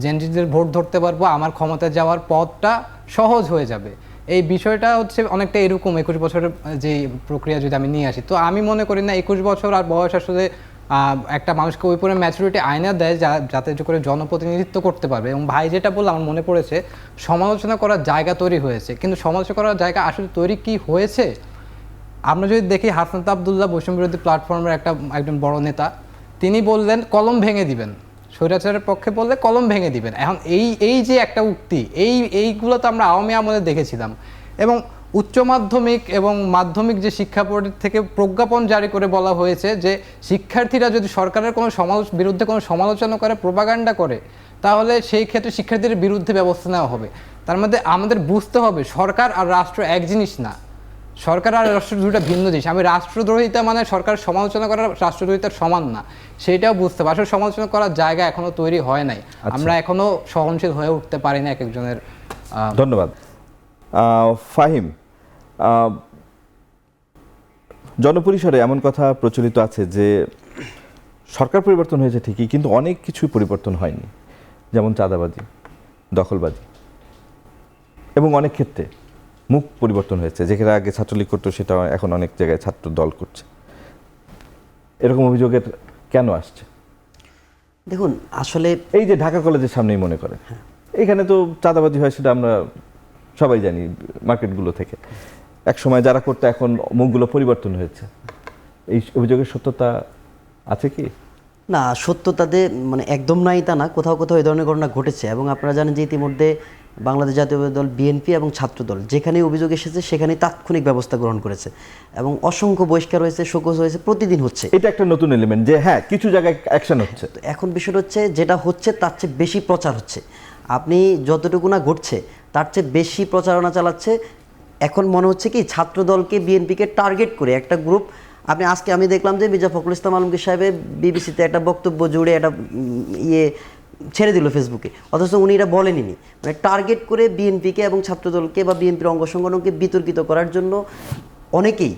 জেনজিদের ভোট ধরতে পারবো, আমার ক্ষমতায় যাওয়ার পথটা সহজ হয়ে যাবে। এই বিষয়টা হচ্ছে অনেকটা এরকম 21 বছরের যে প্রক্রিয়া যদি আমি নিয়ে আসি, তো আমি মনে করি না 21 বছর আর বয়স আসলে একটা মানুষকে ওই পরে ম্যাচুরিটি আয়না দেয় যাতে করে জনপ্রতিনিধিত্ব করতে পারবে। এবং ভাই যেটা বললো আমার মনে পড়েছে, সমালোচনা করার জায়গা তৈরি হয়েছে, কিন্তু সমালোচনা করার জায়গা আসলে তৈরি কি হয়েছে? আমরা যদি দেখি, হাসনাত আবদুল্লাহ বৈষম্য বিরোধী প্ল্যাটফর্মের একজন বড় নেতা, তিনি বললেন কলম ভেঙে দিবেন, স্বৈরাচারের পক্ষে বললে কলম ভেঙে দিবেন। এখন এই যে একটা উক্তি, এইগুলো তো আমরা আওয়ামী আমলে দেখেছিলাম। এবং উচ্চ মাধ্যমিক এবং মাধ্যমিক যে শিক্ষা বোর্ড থেকে প্রজ্ঞাপন জারি করে বলা হয়েছে যে শিক্ষার্থীরা যদি সরকারের কোনো বিরুদ্ধে কোনো সমালোচনা করে, প্রোপাগান্ডা করে, তাহলে সেই ক্ষেত্রে শিক্ষার্থীদের বিরুদ্ধে ব্যবস্থা নেওয়া হবে। তার মধ্যে আমাদের বুঝতে হবে সরকার আর রাষ্ট্র এক জিনিস না, সরকার আর রাষ্ট্র দুটো ভিন্ন জিনিস। আমি রাষ্ট্রদ্রোহিতা মানে সরকার সমালোচনা করার রাষ্ট্রদ্রোহিতার সমান না, সেইটাও বুঝতে হবে। আসলে সমালোচনা করার জায়গা এখনো তৈরি হয় নাই, আমরা এখনো সহনশীল হয়ে উঠতে পারি না এক একজনের। ধন্যবাদ। ফাহিম, জনপরিসরে এমন কথা প্রচলিত আছে যে সরকার পরিবর্তন হয়েছে ঠিকই, কিন্তু অনেক কিছুই পরিবর্তন হয়নি, যেমন চাঁদাবাজি, দখলবাজি এবং অনেক ক্ষেত্রে মুখ পরিবর্তন হয়েছে, যেখানে আগে ছাত্রলীগ করতো সেটা এখন অনেক জায়গায় ছাত্র দল করছে। এরকম অভিযোগের কেন আসছে? দেখুন আসলে এই যে ঢাকা কলেজের সামনেই মনে করেন, এখানে তো চাঁদাবাজি হয়, সেটা আমরা সবাই জানি মার্কেটগুলো থেকে। এক সময় যারা করতো এখন মুখগুলো পরিবর্তন হয়েছে, এই অভিযোগের সত্যতা আছে কি? না, সত্যতাতে মানে একদম নাই তা না, কোথাও কোথাও এই ধরনের ঘটনা ঘটেছে। এবং আপনারা জানেন যে ইতিমধ্যে বাংলাদেশ জাতীয়তাবাদী দল বিএনপি এবং ছাত্রদল যেখানে অভিযোগ এসেছে সেখানে তাৎক্ষণিক ব্যবস্থা গ্রহণ করেছে এবং অসংখ্য বহিষ্কার হয়েছে, শোকজ হয়েছে, প্রতিদিন হচ্ছে। এটা একটা নতুন এলিমেন্ট যে হ্যাঁ কিছু জায়গায় অ্যাকশন হচ্ছে। তো এখন বিষয়টা হচ্ছে যেটা হচ্ছে তার চেয়ে বেশি প্রচার হচ্ছে। আপনি যতটুকু না ঘটছে তার চেয়ে বেশি প্রচারণা চালাচ্ছে। এখন মনে হচ্ছে কি ছাত্রদলকে বিএনপিকে টার্গেট করে একটা গ্রুপ। আজকে আমি দেখলাম যে মির্জা ফখরুল ইসলাম আলমগীর সাহেবের বিবিসিতে একটা বক্তব্য জুড়ে একটা ছেড়ে দিল ফেসবুকে, অথচ উনি এটা বলেননি। মানে টার্গেট করে বিএনপিকে এবং ছাত্রদলকে বা বিএনপির অঙ্গ সংগঠনকে বিতর্কিত করার জন্য অনেকেই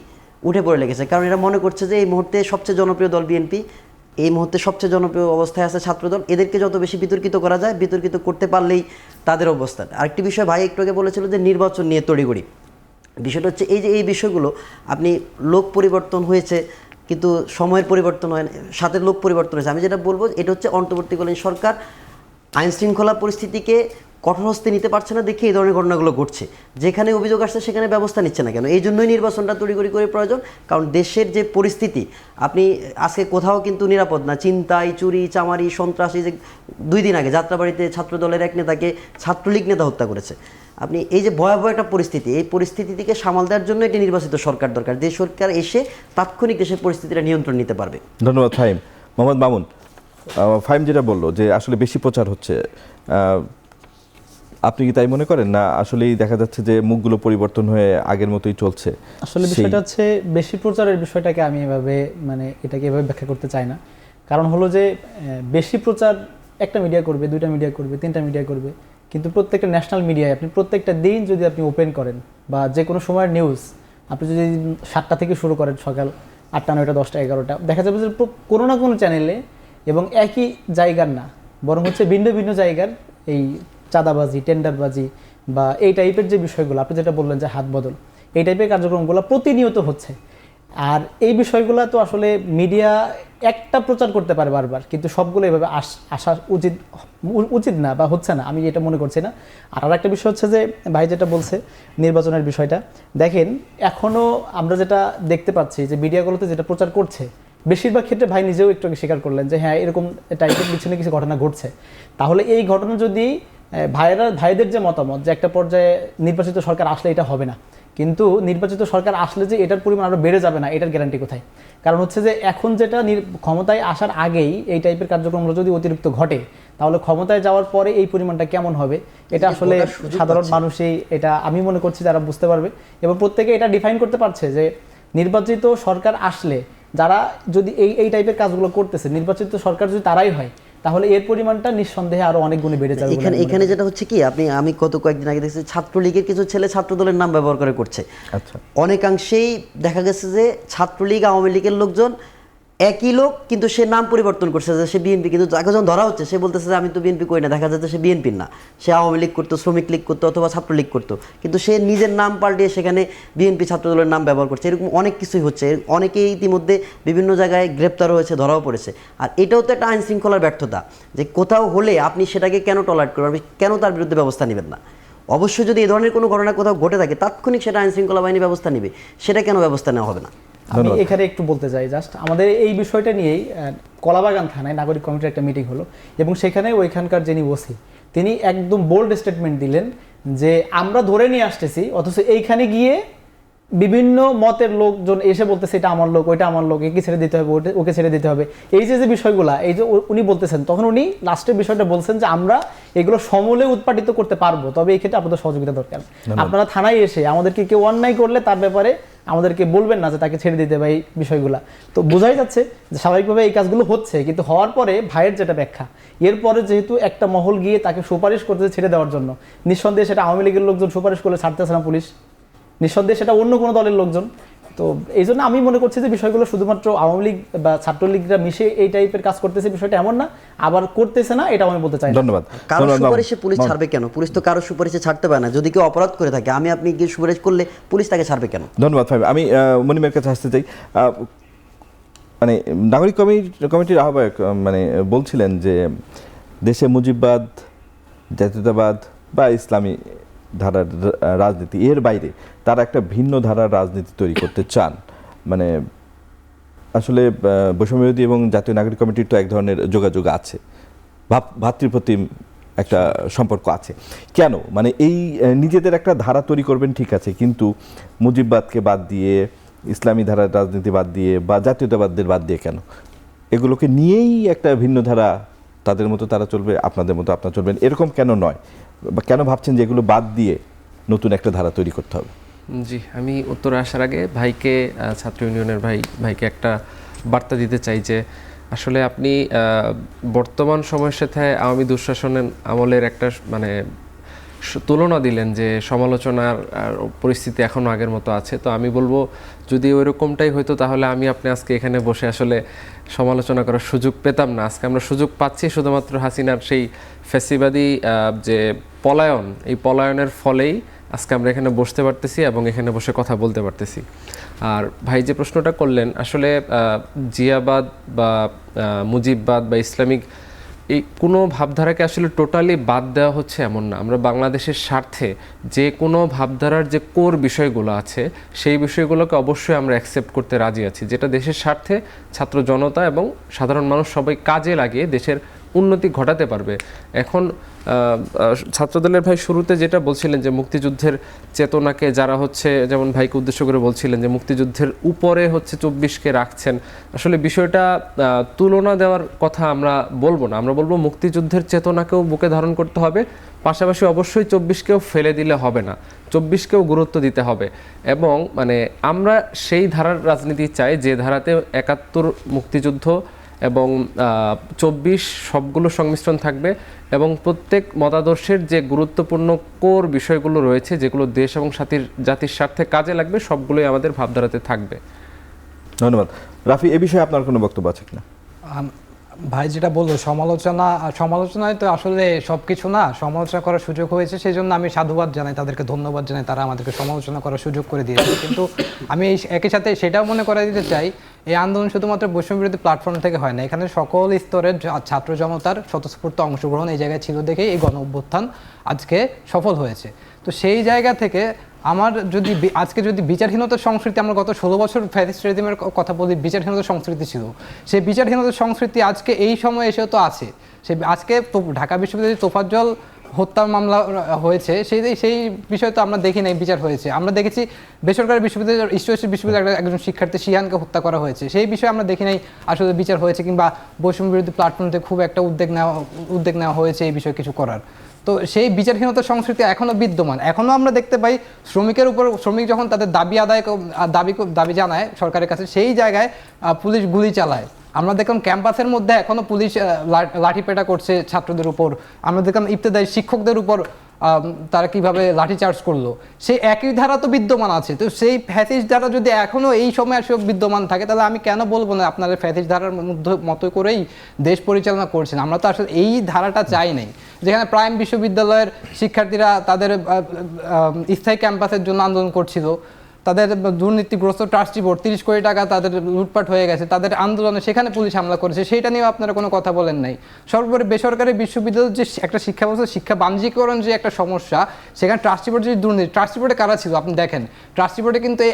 উঠে পড়ে লেগেছে। কারণ এরা মনে করছে যে এই মুহূর্তে সবচেয়ে জনপ্রিয় দল বিএনপি, এই মুহূর্তে সবচেয়ে জনপ্রিয় অবস্থায় আছে ছাত্রদল, এদেরকে যত বেশি বিতর্কিত করা যায়, বিতর্কিত করতে পারলেই তাদের অবস্থান। আরেকটি বিষয় ভাই একটু আগে বলেছিল যে নির্বাচন নিয়ে তড়িঘড়ি। বিষয়টা হচ্ছে এই যে এই বিষয়গুলো, আপনি লোক পরিবর্তন হয়েছে কিন্তু সময়ের পরিবর্তন হয় না, সাথে লোক পরিবর্তন হয়েছে। আমি যেটা বলবো এটা হচ্ছে অন্তর্বর্তীকালীন সরকার আইন শৃঙ্খলা পরিস্থিতিকে কঠোর হস্তে নিতে পারছে না দেখে এই ধরনের ঘটনাগুলো ঘটছে। যেখানে অভিযোগ আসছে সেখানে ব্যবস্থা নিচ্ছে না কেন? এই জন্যই নির্বাচনটা তড়িঘড়ি করে প্রয়োজন। কারণ দেশের যে পরিস্থিতি, আপনি আজকে কোথাও কিন্তু নিরাপদ না। চিন্তাই, চুরি, চামারি, সন্ত্রাসী, যে 2 দিন আগে যাত্রাবাড়িতে ছাত্রদলের এক নেতাকে ছাত্রলীগ নেতা হত্যা করেছে। আপনি এই যে ভয়াবহ একটা পরিস্থিতি, এই পরিস্থিতি থেকে সামাল দেওয়ার জন্য একটি নির্বাচিত সরকার দরকার, যে সরকার এসে তাৎক্ষণিক দেশের পরিস্থিতিটা নিয়ন্ত্রণ নিতে পারবে। ধন্যবাদ ফাহিম। মোহাম্মদ মামুন, ফাহিম যেটা বললো যে আসলে বেশি প্রচার হচ্ছে, আপনি কি তাই মনে করেন, না আসলেই দেখা যাচ্ছে যে মুখগুলো পরিবর্তন হয়ে আগের মতোই চলছে? আসলে বিষয়টা হচ্ছে বেশি প্রচারের বিষয়টাকে আমি এভাবে এটাকে এভাবে ব্যাখ্যা করতে চাই না। কারণ হলো যে বেশি প্রচার একটা মিডিয়া করবে, 2টা মিডিয়া করবে, 3টা মিডিয়া করবে, কিন্তু প্রত্যেকটা ন্যাশনাল মিডিয়ায় আপনি প্রত্যেকটা দিন যদি আপনি ওপেন করেন বা যে কোনো সময়ের নিউজ আপনি যদি 7টা থেকে শুরু করেন, সকাল 8টা, 9টা, 10টা, 11টা, দেখা যাবে যে কোনো না কোনো চ্যানেলে এবং একই জায়গার না, বরং হচ্ছে ভিন্ন ভিন্ন জায়গার এই চাঁদাবাজি, টেন্ডারবাজি বা এই টাইপের যে বিষয়গুলো আপনি যেটা বললেন যে হাত বদল, এই টাইপের কার্যক্রমগুলো প্রতিনিয়ত হচ্ছে। আর এই বিষয়গুলো তো আসলে মিডিয়া একটা প্রচার করতে পারে বারবার, কিন্তু সবগুলো এভাবে আসা উচিত না বা হচ্ছে না, আমি এটা মনে করছি না। আর একটা বিষয় হচ্ছে যে ভাই যেটা বলছে নির্বাচনের বিষয়টা, দেখেন এখনও আমরা যেটা দেখতে পাচ্ছি যে মিডিয়াগুলোতে যেটা প্রচার করছে বেশিরভাগ ক্ষেত্রে ভাই নিজেও একটু স্বীকার করলেন যে হ্যাঁ এরকম টাইপের পিছনে কিছু ঘটনা ঘটছে। তাহলে এই ঘটনা যদি ভাইদের যে মতামত যে একটা পর্যায়ে নির্বাচিত সরকার আসলে এটা হবে না, কিন্তু নির্বাচিত সরকার আসলে যে এটার পরিমাণ আরও বেড়ে যাবে না, এটার গ্যারান্টি কোথায়? কারণ হচ্ছে যে এখন যেটা ক্ষমতায় আসার আগেই এই টাইপের কার্যক্রমগুলো যদি অতিরিক্ত ঘটে, তাহলে ক্ষমতায় যাওয়ার পরে এই পরিমাণটা কেমন হবে এটা আসলে সাধারণ মানুষই, এটা আমি মনে করছি যারা বুঝতে পারবে এবং প্রত্যেকে এটা ডিফাইন করতে পারছে যে নির্বাচিত সরকার আসলে যারা যদি এই টাইপের কাজগুলো করতেছে, নির্বাচিত সরকার যদি তারাই হয়, তাহলে এর পরিমাণটা নিঃসন্দেহে আরো অনেক গুণে বেড়ে যাবে। এখানে যেটা হচ্ছে কি, আমি কয়েকদিন আগে দেখছি ছাত্রলীগের কিছু ছেলে ছাত্রদলের নাম ব্যবহার করে করছে। আচ্ছা, অনেকাংশেই দেখা গেছে যে ছাত্রলীগ, আওয়ামী লীগের লোকজন একই লোক, কিন্তু সে নাম পরিবর্তন করছে যে সে বিএনপি, কিন্তু যাকে যখন ধরা হচ্ছে সে বলতেছে যে আমি তো বিএনপি করি না, দেখা যাচ্ছে সে বিএনপির না, সে আওয়ামী লীগ করতো, শ্রমিক লীগ করতো অথবা ছাত্রলীগ করতো, কিন্তু সে নিজের নাম পাল্টিয়ে সেখানে বিএনপি ছাত্রদলের নাম ব্যবহার করছে। এরকম অনেক কিছুই হচ্ছে, অনেকেই ইতিমধ্যে বিভিন্ন জায়গায় গ্রেপ্তার হয়েছে, ধরাও পড়েছে। আর এটাও তো একটা আইন শৃঙ্খলার ব্যর্থতা, যে কোথাও হলে আপনি সেটাকে কেন টলারেট করবেন, আপনি কেন তার বিরুদ্ধে ব্যবস্থা নেবেন না? অবশ্যই যদি এই ধরনের কোনো ঘটনা কোথাও ঘটে থাকে তাৎক্ষণিক সেটা আইন শৃঙ্খলা বাহিনী ব্যবস্থা নেবে, সেটা কেন ব্যবস্থা নেওয়া হবে না? আমি এখানে একটু বলতে চাই, জাস্ট আমাদের এই বিষয়টা নিয়েই কলাবাগান থানায় নাগরিক কমিটির একটা মিটিং হলো এবং সেখানে ওইখানকার যিনি ওসি তিনি একদম বোল্ড স্টেটমেন্ট দিলেন যে আমরা ধরে নিয়ে আসতেছি, অথচ এইখানে গিয়ে বিভিন্ন মতের লোকজন এসে বলতেছে এটা আমার লোক, ওইটা আমার লোক, একে ছেড়ে দিতে হবে, ওকে ছেড়ে দিতে হবে। এই যে বিষয়গুলা এই যে উনি বলতেছেন, তখন উনি লাস্টের বিষয়টা বলছেন যে আমরা এগুলো সমূলে উৎপাদিত করতে পারবো, তবে এই ক্ষেত্রে আপনাদের সহযোগিতা দরকার। আপনারা থানায় এসে আমাদেরকে কেউ অন্যায় করলে তার ব্যাপারে আমাদেরকে বলবেন না যে তাকে ছেড়ে দিতে বা এই বিষয়গুলা। তো বোঝাই যাচ্ছে যে স্বাভাবিকভাবে এই কাজগুলো হচ্ছে, কিন্তু হওয়ার পরে ভাইয়ের যেটা ব্যাখ্যা, এরপরে যেহেতু একটা মহল গিয়ে তাকে সুপারিশ করতেছে ছেড়ে দেওয়ার জন্য, নিঃসন্দেহে সেটা আওয়ামী লীগের লোকজন সুপারিশ করলে ছাড়তেছে না পুলিশ, নিঃসন্দেহে সেটা অন্য কোনো দলের লোকজন, তো এই জন্য আমি মনে করছি যে বিষয়গুলো শুধুমাত্র আওয়ামী লীগ বা ছাত্রলীগরা মিশে এই টাইপের কাজ করতেছে, বিষয়টা এমন না, আবার করতেছে না এটা আমি বলতে চাই না। ধন্যবাদ। কারো ধন্যবাদ। সুপারিশে পুলিশ ছাড়বে কেন? পুলিশ তো কারো সুপারিশে ছাড়তে পারে না। যদি কেউ অপরাধ করে থাকে, আপনি গিয়ে সুপারিশ করলে পুলিশ তাকে ছাড়বে কেন? ধন্যবাদ ফাহিম। আমি মনিমের কাছে আসতে চাই। মানে নাগরিক কমিটির আহ্বায়ক মানে বলছিলেন যে দেশে মুজিববাদ, জাতীয়তাবাদ বা ইসলামী ধারার রাজনীতি এর বাইরে তারা একটা ভিন্ন ধারার রাজনীতি তৈরি করতে চান। মানে আসলে বৈষম্যবিরোধী এবং জাতীয় নাগরিক কমিটির তো এক ধরনের যোগাযোগ আছে, ভাতৃপ্রতিম একটা সম্পর্ক আছে। কেন মানে এই নিজেদের একটা ধারা তৈরি করবেন ঠিক আছে, কিন্তু মুজিববাদকে বাদ দিয়ে, ইসলামী ধারার রাজনীতি বাদ দিয়ে বা জাতীয়তাবাদদের বাদ দিয়ে কেন? এগুলোকে নিয়েই একটা ভিন্ন ধারা, তাদের মতো তারা চলবে, আপনাদের মতো আপনারা চলবেন, এরকম কেন নয়? বা কেন ভাবছেন যে এগুলো বাদ দিয়ে নতুন একটা ধারা তৈরি করতে হবে? জি, আমি উত্তরে আসার আগে ভাইকে, ছাত্র ইউনিয়নের ভাইকে একটা বার্তা দিতে চাই যে আসলে আপনি বর্তমান সময়ের সাথে আওয়ামী দুঃশাসনের আমলের একটা মানে তুলনা দিলেন যে সমালোচনার পরিস্থিতি এখনও আগের মতো আছে। তো আমি বলবো যদি ওইরকমটাই হইতো তাহলে আমি আপনি আজকে এখানে বসে আসলে সমালোচনা করার সুযোগ পেতাম না। আজকে আমরা সুযোগ পাচ্ছি শুধুমাত্র হাসিনার সেই ফ্যাসিবাদী যে পলায়ন, এই পলায়নের ফলেই আজকে আমরা এখানে বসতে পারতেছি এবং এখানে বসে কথা বলতে পারতেছি। আর ভাই যে প্রশ্নটা করলেন, আসলে জিয়াবাদ বা মুজিববাদ বা ইসলামিক এই কোনো ভাবধারাকে আসলে টোটালি বাদ দেওয়া হচ্ছে এমন না। আমরা বাংলাদেশের স্বার্থে যে কোনো ভাবধারার যে কোর বিষয়গুলো আছে সেই বিষয়গুলোকে অবশ্যই আমরা অ্যাকসেপ্ট করতে রাজি আছি, যেটা দেশের স্বার্থে ছাত্র জনতা এবং সাধারণ মানুষ সবাই কাজে লাগিয়ে দেশের উন্নতি ঘটাতে পারবে। এখন ছাত্রদলের ভাই শুরুতে যেটা বলছিলেন যে মুক্তিযুদ্ধের চেতনাকে যারা হচ্ছে, যেমন ভাইকে উদ্দেশ্য করে বলছিলেন যে মুক্তিযুদ্ধের উপরে হচ্ছে 24কে রাখছেন, আসলে বিষয়টা তুলনা দেওয়ার কথা আমরা বলবো না। আমরা বলবো মুক্তিযুদ্ধের চেতনাকেও বুকে ধারণ করতে হবে, পাশাপাশি অবশ্যই 24কেও ফেলে দিলে হবে না, 24কেও গুরুত্ব দিতে হবে। এবং মানে আমরা সেই ধারার রাজনীতি চাই যে ধারাতে 71 মুক্তিযুদ্ধ এবং 24 সবগুলো সংমিশ্রণ থাকবে এবং প্রত্যেক মতাদর্শের যে গুরুত্বপূর্ণ কোর বিষয়গুলো রয়েছে যেগুলো দেশ এবং জাতির স্বার্থে কাজে লাগবে সবগুলোই আমাদের ভাবধারাতে থাকবে। ধন্যবাদ। রাফি, এ বিষয়ে আপনার কোনো বক্তব্য আছে কিনা? ভাই যেটা বললো সমালোচনায় তো আসলে সব কিছু না, সমালোচনা করার সুযোগ হয়েছে, সেই জন্য আমি সাধুবাদ জানাই, তাদেরকে ধন্যবাদ জানাই, তারা আমাদেরকে সমালোচনা করার সুযোগ করে দিয়েছে। কিন্তু আমি এই একই সাথে সেটাও মনে করাই দিতে চাই, এই আন্দোলন শুধুমাত্র বৈষম্যবিরোধী প্ল্যাটফর্ম থেকে হয় না, এখানে সকল স্তরের ছাত্র জনতার স্বতঃস্ফূর্ত অংশগ্রহণ এই জায়গায় ছিল দেখেই এই গণ অভ্যুত্থান আজকে সফল হয়েছে। তো সেই জায়গা থেকে আমার আজকে যদি বিচারহীনতার সংস্কৃতি, আমরা গত 16 বছর ফ্যাসিস্ট রেজিমের কথা বলি, বিচারহীনতার সংস্কৃতি ছিল, সেই বিচারহীনতার সংস্কৃতি আজকে এই সময় এসেও তো আছে। আজকে ঢাকা বিশ্ববিদ্যালয়ে তোফাজ্জল হত্যা মামলা হয়েছে, সেই বিষয়ে তো আমরা দেখি নাই বিচার হয়েছে। আমরা দেখেছি বেসরকারি বিশ্ববিদ্যালয়, ঈশ্বরী বিশ্ববিদ্যালয়ের একজন শিক্ষার্থী শিহানকে হত্যা করা হয়েছে, সেই বিষয়ে আমরা দেখি নাই আসলে বিচার হয়েছে, কিংবা বৈষম্য বিরোধী প্ল্যাটফর্ম থেকে খুব একটা উদ্যোগ নেওয়া হয়েছে এই বিষয়ে কিছু করার। তো সেই বিচারহীনতার সংস্কৃতি এখনও বিদ্যমান। এখনও আমরা দেখতে পাই শ্রমিক যখন তাদের দাবি জানায় সরকারের কাছে, সেই জায়গায় পুলিশ গুলি চালায়। আমরা দেখলাম ক্যাম্পাসের মধ্যে এখনো পুলিশ লাঠিপেটা করছে ছাত্রদের উপর। আমরা দেখলাম ইবতেদায়ী শিক্ষকদের উপর তারা কিভাবে লাঠিচার্জ করলো। সেই একই ধারা তো বিদ্যমান আছে। তো সেই ফ্যাসিস্ট ধারা যদি এখনো এই সময় আসলে বিদ্যমান থাকে, তাহলে আমি কেন বলবো না আপনারা ফ্যাসিস্ট ধারার মতো করেই দেশ পরিচালনা করছেন। আমরা তো আসলে এই ধারাটা চাই নাই, যেখানে প্রাইম বিশ্ববিদ্যালয়ের শিক্ষার্থীরা তাদের স্থায়ী ক্যাম্পাসের জন্য আন্দোলন করছিল, তাদের দুর্নীতিগ্রস্ত ট্রাস্টি বোর্ড 30 কোটি টাকা তাদের লুটপাট হয়ে গেছে, তাদের আন্দোলনে সেখানে পুলিশ হামলা করেছে, সেইটা নিয়েও আপনারা কোনো কথা বলেন নাই। সর্বোপরি বেসরকারি বিশ্ববিদ্যালয়ের যে একটা শিক্ষা ব্যবস্থা, শিক্ষা বাণিজ্যিকরণ যে একটা সমস্যা, সেখানে ট্রাস্টি বোর্ড যদি দুর্নীতি, ট্রাস্টি বোর্ডে কারা ছিল আপনি দেখেন, ট্রাস্টি বোর্ডে কিন্তু এই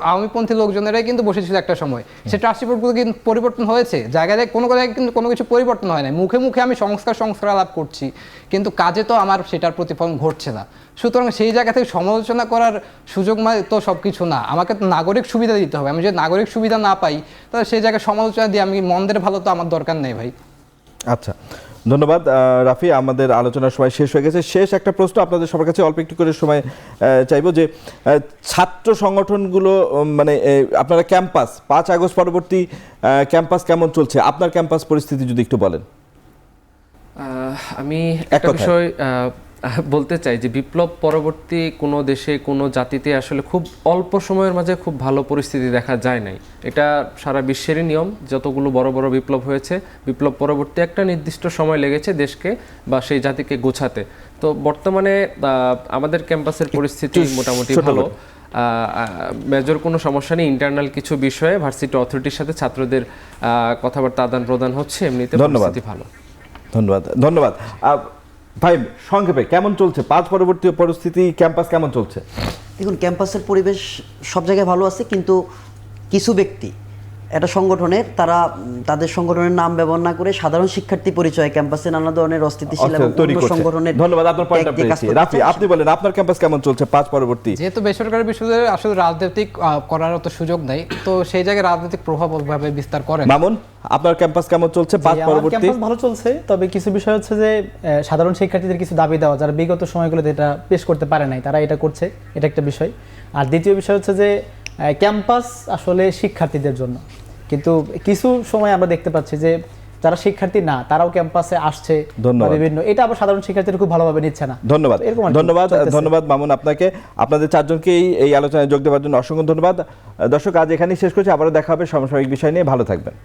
আওয়ামীপন্থী লোকজনেরাই কিন্তু বসেছিল একটা সময়। সেই ট্রাস্টি বোর্ডগুলো কিন্তু পরিবর্তন হয়েছে, জায়গায় কোনো জায়গায় কিন্তু কোনো কিছু পরিবর্তন হয় না। মুখে মুখে আমি সংস্কার লাভ করছি, কিন্তু কাজে তো আমার সেটার প্রতিফলন ঘটছে না। সুতরাং সেই জায়গা থেকে সমালোচনা করার সুযোগ তো সব কিছু না, আমাকে তো নাগরিক সুবিধা দিতে হবে। আমি যদি নাগরিক সুবিধা না পাই, তাহলে সেই জায়গায় সমালোচনা দিয়ে আমি মন্দের ভালো তো আমার দরকার নেই ভাই। আচ্ছা, ধন্যবাদ রাফি। আমাদের আলোচনার সময় শেষ হয়ে গেছে। শেষ একটা প্রশ্ন আপনাদের সবার কাছে অল্প একটু করে সময় চাইবো, যে ছাত্র সংগঠনগুলো মানে আপনারা ক্যাম্পাস 5 আগস্ট পরবর্তী ক্যাম্পাস কেমন চলছে, আপনার ক্যাম্পাস পরিস্থিতি যদি একটু বলেন। আমি একটা বিষয় বলতে চাই যে বিপ্লব পরবর্তী কোনো দেশে কোনো জাতিতে আসলে খুব অল্প সময়ের মাঝে খুব ভালো পরিস্থিতি দেখা যায় নাই। এটা সারা বিশ্বেরই নিয়ম, যতগুলো বড় বড় বিপ্লব হয়েছে বিপ্লব পরবর্তী একটা নির্দিষ্ট সময় লেগেছে দেশকে বা সেই জাতিকে গোছাতে। তো বর্তমানে আমাদের ক্যাম্পাসের পরিস্থিতি মোটামুটি ভালো, মেজর কোনো সমস্যা নেই। ইন্টারনাল কিছু বিষয়ে ভার্সিটি অথরিটির সাথে ছাত্রদের কথাবার্তা আদান প্রদান হচ্ছে, এমনিতে পরিস্থিতি ভালো। ধন্যবাদ ধন্যবাদ। ভাই সংক্ষেপে কেমন চলছে 5 পরবর্তী পরিস্থিতি, ক্যাম্পাস কেমন চলছে? দেখুন, ক্যাম্পাসের পরিবেশ সব জায়গায় ভালো আছে, কিন্তু কিছু ব্যক্তি একটা সংগঠনের তারা তাদের সংগঠনের নাম ব্যবহার না করে সাধারণ শিক্ষার্থী পরিচয়ে ক্যাম্পাসে নানা ধরনের অস্থিতিশীল এবং তৈরি অন্য করছে। সংগঠনের ধন্যবাদ, আপনার পয়েন্টটা পেয়েছি। রাফি, আপনি বলেন আপনার ক্যাম্পাস কেমন চলছে 5 পরবর্তী? যেহেতু বেসরকারি বিশ্ববিদ্যালয়ে আসলে রাজনৈতিক করার অত সুযোগ নেই, তো সেই জায়গায় রাজনৈতিক প্রভাব ওইভাবে বিস্তার করে না। মামুন, আপনার ক্যাম্পাস কেমন চলছে 5 পরবর্তী? ক্যাম্পাস ভালো চলছে, তবে কিছু বিষয় হচ্ছে যে সাধারণ শিক্ষার্থীদের কিছু দাবি দেওয়া যারা বিগত সময়গুলোতে এটা পেশ করতে পারে নাই, তারা এটা করছে, এটা একটা বিষয়। আর দ্বিতীয় বিষয় হচ্ছে যে ক্যাম্পাস আসলে শিক্ষার্থীদের জন্য, কিন্তু কিছু সময় আমরা দেখতে পাচ্ছি যে যারা শিক্ষার্থী না তারাও ক্যাম্পাসে আসছে বা বিভিন্ন, এটা আবার সাধারণ শিক্ষার্থীরা খুব ভালোভাবে নিচ্ছে না। ধন্যবাদ এরকম আর কি ধন্যবাদ চলতেছে। ধন্যবাদ মামুন আপনাকে, আপনাদের চারজনকেই এই আলোচনায় যোগ দেওয়ার জন্য অসংখ্য ধন্যবাদ। দর্শক, আজ এখানেই শেষ করছি, আবারও দেখা হবে সমসাময়িক বিষয় নিয়ে। ভালো থাকবেন।